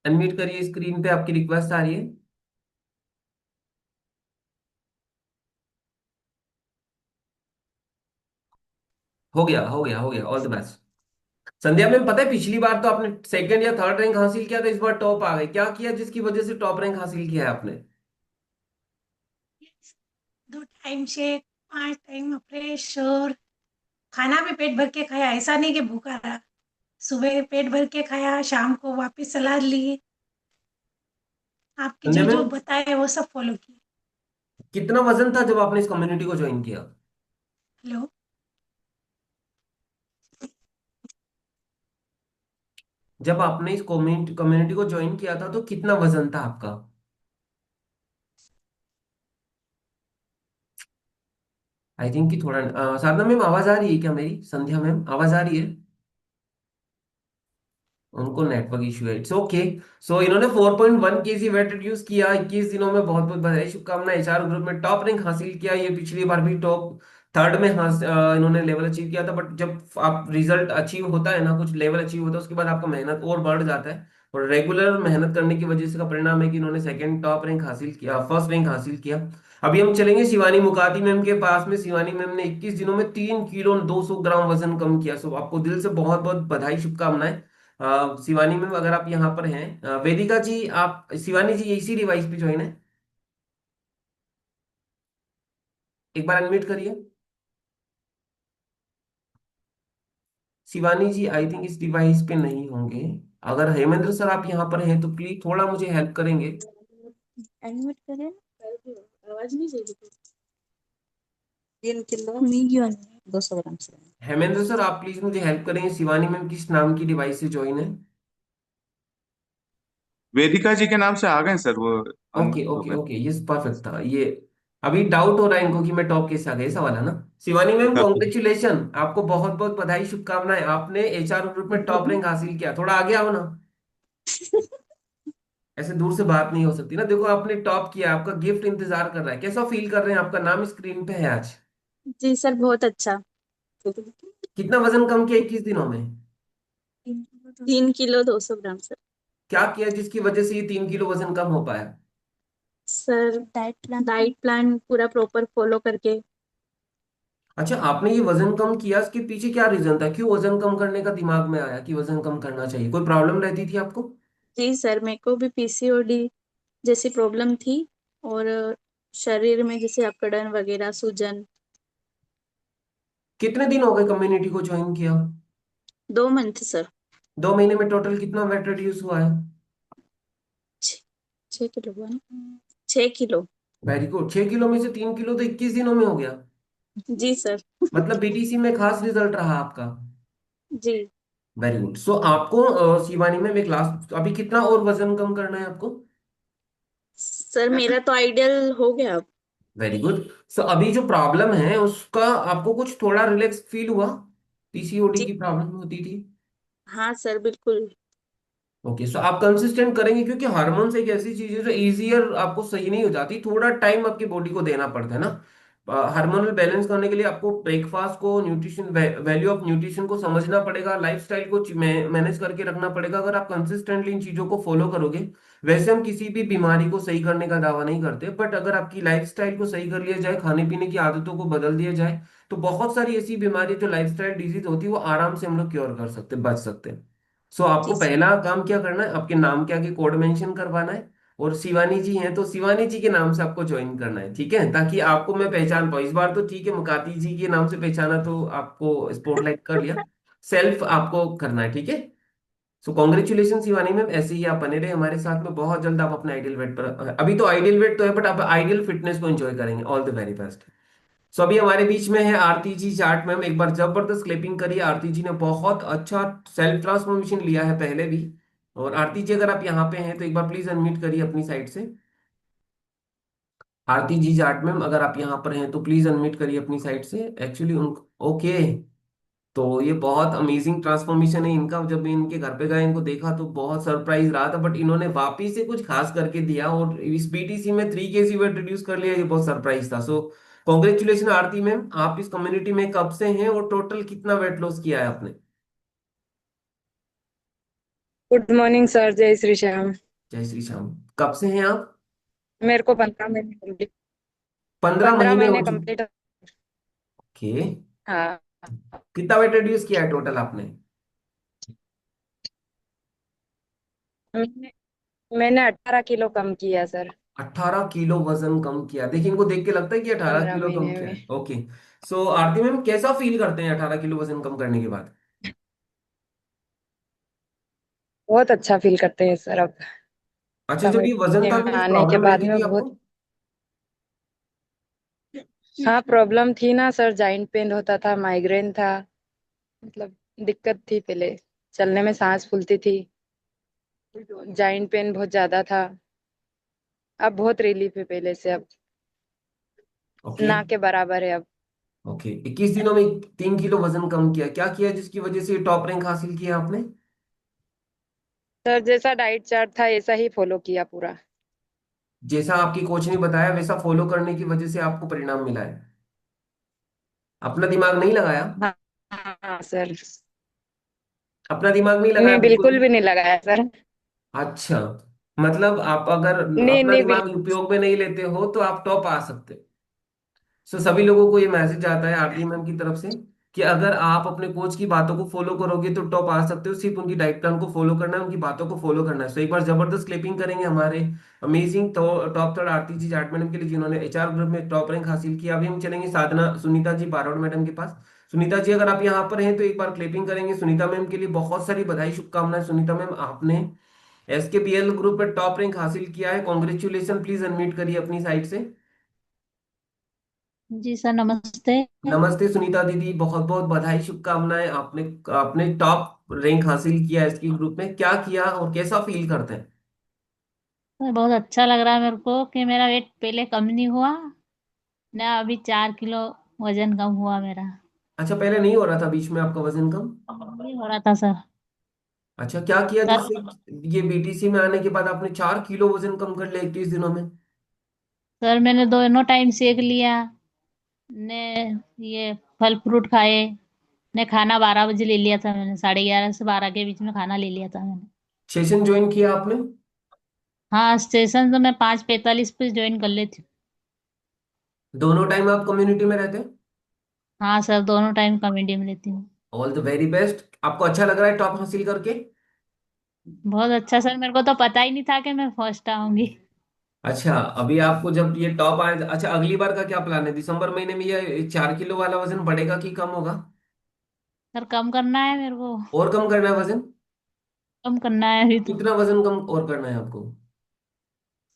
अनम्यूट करिए, स्क्रीन पे आपकी रिक्वेस्ट आ रही है। हो गया हो गया हो गया, all the best. Sandhya ma'am, पता है पिछली बार तो आपने सेकंड या थर्ड रैंक हासिल किया था, इस बार टॉप आ गए, क्या किया जिसकी वजह से टॉप रैंक हासिल किया है आपने? 2 टाइम से 5 टाइम फ्रेश, और खाना भी पेट भर के खाया, ऐसा नहीं कि भूखा रहा। सुबह पेट भर के खाया, शाम को वापस सलाद ली। आपके संध्या जो जो मैम, बताए वो सब फॉलो किए। कितना वजन था जब आपने इस कम्युनिटी को ज्वाइन किया? हेलो। जब आपने इस कम्युनिटी कम्युनिटी को ज्वाइन किया था तो कितना वजन था आपका? आई थिंक कि थोड़ा साधना मैम, आवाज आ रही है क्या मेरी? संध्या मैम, आवाज आ रही है? उनको नेटवर्क इशू है, इट्स ओके। सो इन्होंने 4.1 kg वेट रिड्यूस किया 21 दिनों में, बहुत बहुत बधाई, शुभकामनाएं। एचआर ग्रुप में टॉप रैंक हासिल किया, ये पिछली बार भी टॉप थर्ड में इन्होंने लेवल अचीव किया था। बट जब आप रिजल्ट अचीव होता है ना, कुछ लेवल अचीव होता है, उसके बाद आपका मेहनत और बढ़ जाता है। और रेगुलर मेहनत करने की वजह से का परिणाम है कि इन्होंने सेकंड टॉप रैंक हासिल किया, फर्स्ट रैंक हासिल किया। अभी हम चलेंगे शिवानी मुकाती मैम के पास में। शिवानी मैम ने 21 दिनों में 3 किलो 200 ग्राम वजन कम किया। सो आपको दिल से बहुत बहुत बधाई, शुभकामनाएं। शिवानी मैम अगर आप यहाँ पर हैं, वेदिका जी, आप शिवानी जी इसी डिवाइस पे ज्वाइन है, एक बार अनम्यूट करिए। शिवानी जी आई थिंक इस डिवाइस पे नहीं होंगे। अगर हेमेंद्र सर आप यहाँ पर हैं तो प्लीज थोड़ा मुझे हेल्प करेंगे। एडमिट करें ना, आवाज नहीं दे रही। 3 किलो नहीं क्यों नहीं, 200 ग्राम से। हेमेंद्र सर आप प्लीज मुझे हेल्प करेंगे, शिवानी मैम किस नाम की डिवाइस से ज्वाइन है? वेदिका जी के नाम से आ गए सर वो ओके ग्रुप ओके में। ओके, यस परफेक्ट था ये। अभी डाउट हो रहा है इनको कि मैं टॉप कैसे आ गया, ऐसा वाला ना। शिवानी मैम कॉन्ग्रेचुलेशन, आपको बहुत बहुत बधाई, शुभकामनाएं, आपने एचआर ग्रुप में टॉप रैंक हासिल किया। थोड़ा आगे आओ ना, ऐसे दूर से बात नहीं हो सकती ना। देखो आपने टॉप किया, आपका गिफ्ट इंतजार कर रहा है, कैसा फील कर रहे हैं? आपका नाम स्क्रीन पे है आज। जी सर, बहुत अच्छा। कितना वजन कम किया 21 दिनों में? 3 किलो 200 ग्राम सर। क्या किया जिसकी वजह से ये 3 किलो वजन कम हो पाया? सर डाइट प्लान पूरा प्रॉपर फॉलो करके। अच्छा, आपने ये वजन कम किया, इसके पीछे क्या रीजन था? क्यों वजन कम करने का दिमाग में आया कि वजन कम करना चाहिए? कोई प्रॉब्लम रहती थी आपको? जी सर, मेरे को भी पीसीओडी जैसी प्रॉब्लम थी, और शरीर में जैसे अकड़न वगैरह, सूजन। कितने दिन हो गए कम्युनिटी को ज्वाइन किया? 2 मंथ सर। 2 महीने में टोटल कितना वेट रिड्यूस हुआ है? 6 किलो हुआ ना? 6 किलो। Very good. 6 किलो में से 3 किलो तो 21 दिनों में हो गया। जी सर। मतलब बीटीसी में खास रिजल्ट रहा आपका। जी वेरी गुड। सो आपको शिवानी में एक लास्ट, अभी कितना और वजन कम करना है आपको? सर, मेरा तो आइडियल हो गया अब। Very good. सो अभी जो प्रॉब्लम है उसका आपको कुछ थोड़ा रिलैक्स फील हुआ? पीसीओडी जी की प्रॉब्लम होती थी। हाँ सर, बिल्कुल। ओके, सो आप कंसिस्टेंट करेंगे, क्योंकि हार्मोन्स एक ऐसी चीज है जो इजियर आपको सही नहीं हो जाती, थोड़ा टाइम आपकी बॉडी को देना पड़ता है ना। हार्मोनल बैलेंस करने के लिए आपको ब्रेकफास्ट को, न्यूट्रिशन, वैल्यू ऑफ न्यूट्रिशन को समझना पड़ेगा, लाइफस्टाइल को मैनेज करके रखना पड़ेगा। अगर आप कंसिस्टेंटली इन चीजों को फॉलो करोगे, वैसे हम किसी भी बीमारी को सही करने का दावा नहीं करते, बट अगर आपकी लाइफस्टाइल को सही कर लिया जाए, खाने पीने की आदतों को बदल दिया जाए, तो बहुत सारी ऐसी बीमारी जो लाइफस्टाइल डिजीज होती है वो आराम से हम लोग क्योर कर सकते, बच सकते हैं। सो आपको जी सर। पहला काम क्या करना है, आपके नाम के आगे कोड मेंशन करवाना है, और शिवानी जी हैं तो शिवानी जी के नाम से आपको ज्वाइन करना है, ठीक है, ताकि आपको मैं पहचान पाऊँ। इस बार तो ठीक है, मुकाती जी के नाम से पहचाना तो आपको स्पॉटलाइट कर लिया। सेल्फ आपको करना है, ठीक है। सो कॉन्ग्रेचुलेशन शिवानी मैम, ऐसे ही आप बने रहे हमारे साथ में, बहुत जल्द आप अपने आइडियल वेट पर, अभी तो आइडियल वेट तो है बट आप आइडियल फिटनेस को एंजॉय करेंगे। All the very best. So अभी हमारे बीच में है आरती जी जाट मैम। एक बार जबरदस्त क्लिपिंग करिए। आरती जी ने बहुत अच्छा सेल्फ ट्रांसफॉर्मेशन लिया है पहले भी। और आरती जी, अगर आप यहाँ पे हैं तो एक बार प्लीज अनम्यूट करिए अपनी साइड से। आरती जी जाट मैम, अगर आप यहाँ पर हैं तो प्लीज अनम्यूट करिए अपनी साइड से। एक्चुअली उन, ओके, तो ये बहुत अमेजिंग ट्रांसफॉर्मेशन है इनका। जब मैं इनके घर पे गया, इनको देखा तो बहुत सरप्राइज रहा था, बट इन्होंने वापिस से कुछ खास करके दिया और इस बीटीसी में 3 kg वेट रिड्यूस कर लिया, ये बहुत सरप्राइज था। सो कॉन्ग्रेचुलेशन आरती मैम, आप इस कम्युनिटी में कब से हैं और टोटल कितना वेट लॉस किया है आपने? गुड मॉर्निंग सर, जय श्री श्याम। जय श्री श्याम। कब से हैं आप? मेरे को 15 महीने कंप्लीट। 15 पंद्रह महीने हो महीने चुके? कंप्लीट। ओके। हाँ। कितना वेट रिड्यूस किया है टोटल आपने? मैंने मैंने 18 किलो कम किया सर। 18 किलो वजन कम किया। देखिए, इनको देख के लगता है कि अठारह पंद्रह किलो कम महीने किया में है। ओके। सो आरती मैम, कैसा फील करते हैं 18 किलो वजन कम करने के बाद? बहुत अच्छा फील करते हैं सर अब। अच्छा, जब ये वजन कम्युनिटी था में तो कुछ आने के प्रॉब्लम बाद रहती में थी आपको? बहुत। हाँ, प्रॉब्लम थी ना सर, जॉइंट पेन होता था, माइग्रेन था, मतलब दिक्कत थी पहले। चलने में सांस फूलती थी, जॉइंट पेन बहुत ज्यादा था। अब बहुत रिलीफ है पहले से, अब ओके। ना के बराबर है अब। ओके, 21 दिनों में 3 किलो वजन कम किया। क्या किया जिसकी वजह से टॉप रैंक हासिल किया आपने? सर, जैसा डाइट चार्ट था ऐसा ही फॉलो किया पूरा। जैसा आपकी कोच ने बताया वैसा फॉलो करने की वजह से आपको परिणाम मिला है? अपना दिमाग नहीं लगाया? हाँ। हाँ सर। अपना दिमाग नहीं लगाया नहीं, बिल्कुल बिल्कुल भी? भी नहीं लगाया सर। अच्छा, मतलब आप अगर नहीं अपना नहीं, दिमाग उपयोग में नहीं लेते हो तो आप टॉप आ सकते हो। सो सभी लोगों को ये मैसेज आता है आरती मैम की तरफ से कि अगर आप अपने कोच की बातों को फॉलो करोगे तो टॉप आ सकते हो। सिर्फ उनकी डाइट प्लान को फॉलो करना है, उनकी बातों को फॉलो करना है। सो एक बार जबरदस्त क्लिपिंग करेंगे हमारे अमेजिंग टॉप थर्ड आरती जी जाट मैडम के लिए, जिन्होंने एचआर ग्रुप में टॉप रैंक हासिल किया। अभी हम चलेंगे साधना सुनीता जी बारोड मैडम के पास। सुनीता जी, अगर आप यहाँ पर हैं तो एक बार क्लिपिंग करेंगे। सुनीता मैम के लिए बहुत सारी बधाई, शुभकामनाएं। सुनीता मैम, आपने एसकेपीएल ग्रुप में टॉप रैंक हासिल किया है, कॉन्ग्रेचुलेशन। प्लीज अनम्यूट करिए अपनी साइड से। जी सर, नमस्ते। नमस्ते सुनीता दीदी, बहुत बहुत बधाई, शुभकामनाएं। आपने आपने टॉप रैंक हासिल किया है इसकी ग्रुप में। क्या किया और कैसा फील करते हैं? सर, बहुत अच्छा लग रहा है मेरे को कि मेरा वेट पहले कम नहीं हुआ ना, अभी 4 किलो वजन कम हुआ मेरा। अच्छा, पहले नहीं हो रहा था बीच में आपका वजन कम? नहीं हो रहा था सर। अच्छा, क्या किया सर जिससे ये बीटीसी में आने के बाद आपने 4 किलो वजन कम कर लिया 21 दिनों में? सर, मैंने दोनों टाइम सेक लिया ने, ये फल फ्रूट खाए, ने खाना 12 बजे ले लिया था मैंने, 11:30 से 12 के बीच में खाना ले लिया था मैंने। सेशन ज्वाइन किया आपने? हाँ, स्टेशन तो मैं 5:45 पे ज्वाइन कर लेती हूँ। दोनों टाइम आप कम्युनिटी में रहते हैं? हाँ सर, दोनों टाइम कॉमेडी में लेती हूँ। All the very best. आपको अच्छा लग रहा है टॉप हासिल करके? बहुत अच्छा सर, मेरे को तो पता ही नहीं था कि मैं फर्स्ट आऊंगी। अच्छा, अभी आपको जब ये टॉप आए, अच्छा अगली बार का क्या प्लान है? दिसंबर महीने में ये 4 किलो वाला वजन बढ़ेगा कि कम होगा? सर कम करना है मेरे को। और कम करना है वजन? कम करना है अभी तो। कितना वजन कम और करना है आपको?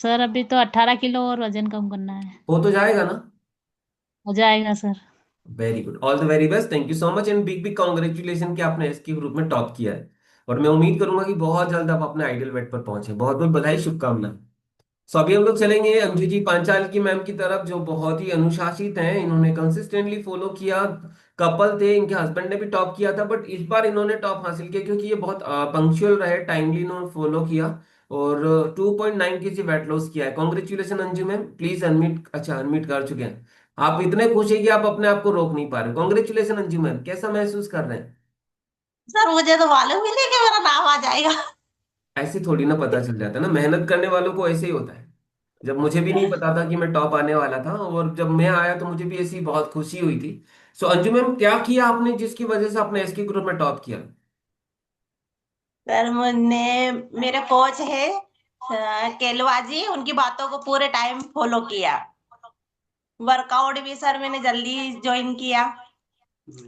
सर अभी तो 18 किलो और वजन कम करना है। हो तो जाएगा ना? हो जाएगा sir. Very good, all the very best, thank you so much and big big congratulation कि आपने एसके ग्रुप में टॉप किया है। और मैं उम्मीद करूंगा कि बहुत जल्द आप अपने आइडियल वेट पर पहुंचे। बहुत बहुत बधाई, शुभकामनाएं। सो अभी हम लोग चलेंगे अंजू जी पांचाल की मैम की तरफ, जो बहुत ही अनुशासित हैं। इन्होंने कंसिस्टेंटली फॉलो किया। कपल थे, इनके हस्बैंड ने भी टॉप किया था, बट इस बार इन्होंने टॉप हासिल किया क्योंकि ये बहुत पंक्चुअल रहे, टाइमली इन्होंने फॉलो किया। और 2.9 kg वेट लॉस किया है। Congratulation Anju ma'am, please unmute. अच्छा, अनम्यूट कर चुके हैं। आप इतने खुश हैं कि आप अपने आप को रोक नहीं पा रहे। कॉन्ग्रेचुलेशन अंजू मैम, कैसा महसूस कर रहे हैं? सर मुझे तो मालूम ही नहीं कि मेरा नाम आ जाएगा। ऐसे थोड़ी ना पता चल जाता है ना, मेहनत करने वालों को ऐसे ही होता है। जब मुझे भी नहीं पता था कि मैं टॉप आने वाला था, और जब मैं आया तो मुझे भी ऐसी बहुत खुशी हुई थी। सो अंजू मैम, क्या किया आपने जिसकी वजह से आपने एसके ग्रुप में टॉप किया? सर मैंने, मेरे कोच है केलवा जी, उनकी बातों को पूरे टाइम फॉलो किया। वर्कआउट भी सर मैंने जल्दी ज्वाइन किया,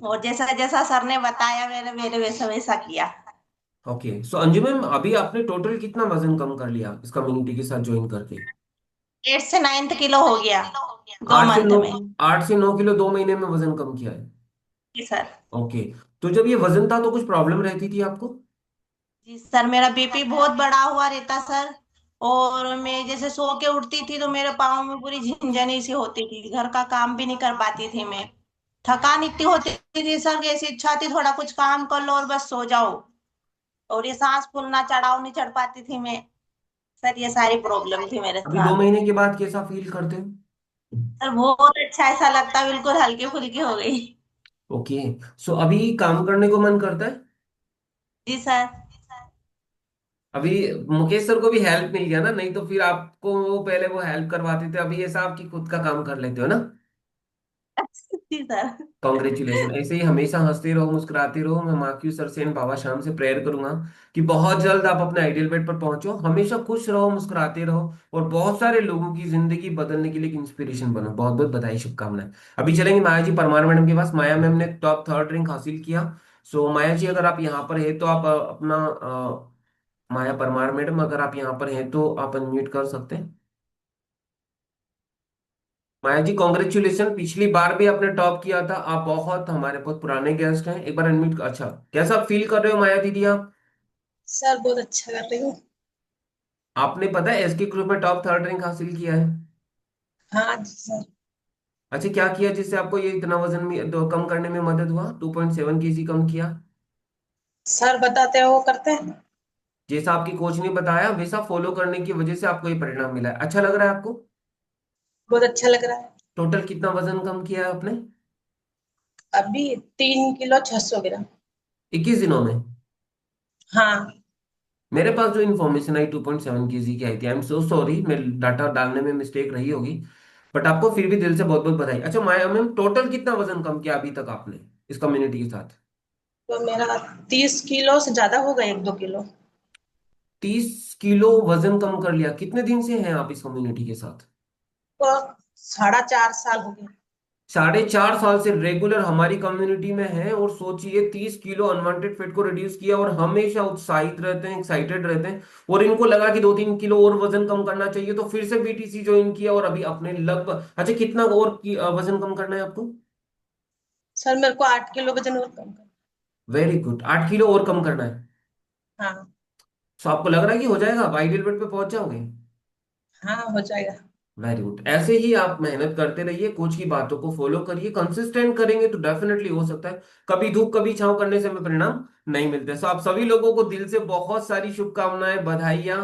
और जैसा जैसा सर ने बताया मैंने मेरे वैसा वैसा किया। ओके, सो अंजू मैम, अभी आपने टोटल कितना वजन कम कर लिया इस कम्युनिटी के साथ ज्वाइन करके? 8 से 9 किलो हो गया, दो 8 से 9, मंथ में। 8 से 9 किलो 2 महीने में वजन कम किया है? जी सर। ओके। तो जब ये वजन था तो कुछ प्रॉब्लम रहती थी आपको? जी सर, मेरा बीपी बहुत बढ़ा हुआ रहता सर। और मैं जैसे सो के उठती थी तो मेरे पाँव में पूरी झिंझनी सी होती थी, घर का काम भी नहीं कर पाती थी मैं। थकान इतनी होती थी सर कि ऐसी इच्छा थी थोड़ा कुछ काम कर लो और बस सो जाओ। और ये सांस फूलना, चढ़ाव नहीं चढ़ पाती थी मैं। सर ये सारी प्रॉब्लम थी मेरे अभी दो साथ। महीने के बाद कैसा फील करते हो? सर बहुत अच्छा, ऐसा लगता बिल्कुल हल्की फुल्की हो गई। ओके। सो अभी काम करने को मन करता है? जी सर। अभी मुकेश सर को भी हेल्प मिल गया ना, नहीं तो फिर आपको वो पहले वो हेल्प करवाते थे, अभी ऐसा आपकी खुद का काम कर लेते हो ना। जी सर। कॉन्ग्रेचुलेशन, ऐसे ही हमेशा हंसते रहो, मुस्कुराते रहो। मैं माँ सर से एंड बाबा शाम से प्रेयर करूंगा कि बहुत जल्द आप अपने आइडियल वेट पर पहुंचो। हमेशा खुश रहो, मुस्कुराते रहो, और बहुत सारे लोगों की जिंदगी बदलने के लिए एक इंस्पिरेशन बनो। बहुत बहुत बधाई, शुभकामनाएं। अभी चलेंगे माया जी परमार मैडम के पास। माया मैम ने टॉप थर्ड रैंक हासिल किया। सो माया जी, अगर आप यहाँ पर है तो आप अपना माया परमार मैडम, अगर आप यहाँ पर हैं तो आप अनम्यूट कर सकते हैं। माया जी कॉन्ग्रेचुलेशन, पिछली बार भी आपने टॉप किया था। आप बहुत हमारे बहुत पुराने गेस्ट हैं, एक बार अनम्यूट। अच्छा, कैसा फील कर रहे हो माया दीदी आप? सर बहुत अच्छा कर रही हूँ। आपने पता है एसके ग्रुप में टॉप थर्ड रैंक हासिल किया है? हाँ जी सर। अच्छा, क्या किया जिससे आपको ये इतना वजन में कम करने में मदद हुआ? 2.7 kg कम किया? सर बताते हैं वो करते हैं। जैसा आपकी कोच ने बताया वैसा फॉलो करने की वजह से आपको ये परिणाम मिला है। अच्छा लग रहा है आपको? बहुत अच्छा लग रहा है। टोटल कितना वजन कम किया है आपने? अभी 3 किलो 600 ग्राम। 21 दिनों में? हाँ। मेरे पास जो इन्फॉर्मेशन आई 2.7 kg की आई थी। आई एम सो सॉरी, मैं डाटा डालने में मिस्टेक रही होगी, बट आपको फिर भी दिल से बहुत बहुत बधाई। अच्छा माया मैम, टोटल कितना वजन कम किया अभी तक आपने इस कम्युनिटी के साथ? तो मेरा 30 किलो से ज्यादा हो गया, 1-2 किलो। 30 किलो वजन कम कर लिया। कितने दिन से हैं आप इस कम्युनिटी के साथ? तो 4.5 साल हो गए। 4.5 साल से रेगुलर हमारी कम्युनिटी में है, और सोचिए 30 किलो अनवांटेड फेट को रिड्यूस किया, और हमेशा उत्साहित रहते हैं, एक्साइटेड रहते हैं। और इनको लगा कि 2-3 किलो और वजन कम करना चाहिए, तो फिर से बीटीसी ज्वाइन किया, और अभी अपने लगभग, अच्छा कितना और वजन कम करना है आपको? सर मेरे को 8 किलो वजन और कम कर। वेरी गुड, 8 किलो और कम करना है। हाँ। तो आपको लग रहा है कि हो जाएगा, आप आइडियल वेट पे पहुंच जाओगे? हाँ हो जाएगा। वेरी गुड, ऐसे ही आप मेहनत करते रहिए, कोच की बातों को फॉलो करिए, कंसिस्टेंट करेंगे तो डेफिनेटली हो सकता है। कभी धूप कभी छांव करने से हमें परिणाम नहीं मिलते। सो आप सभी लोगों को दिल से बहुत सारी शुभकामनाएं, बधाइयां।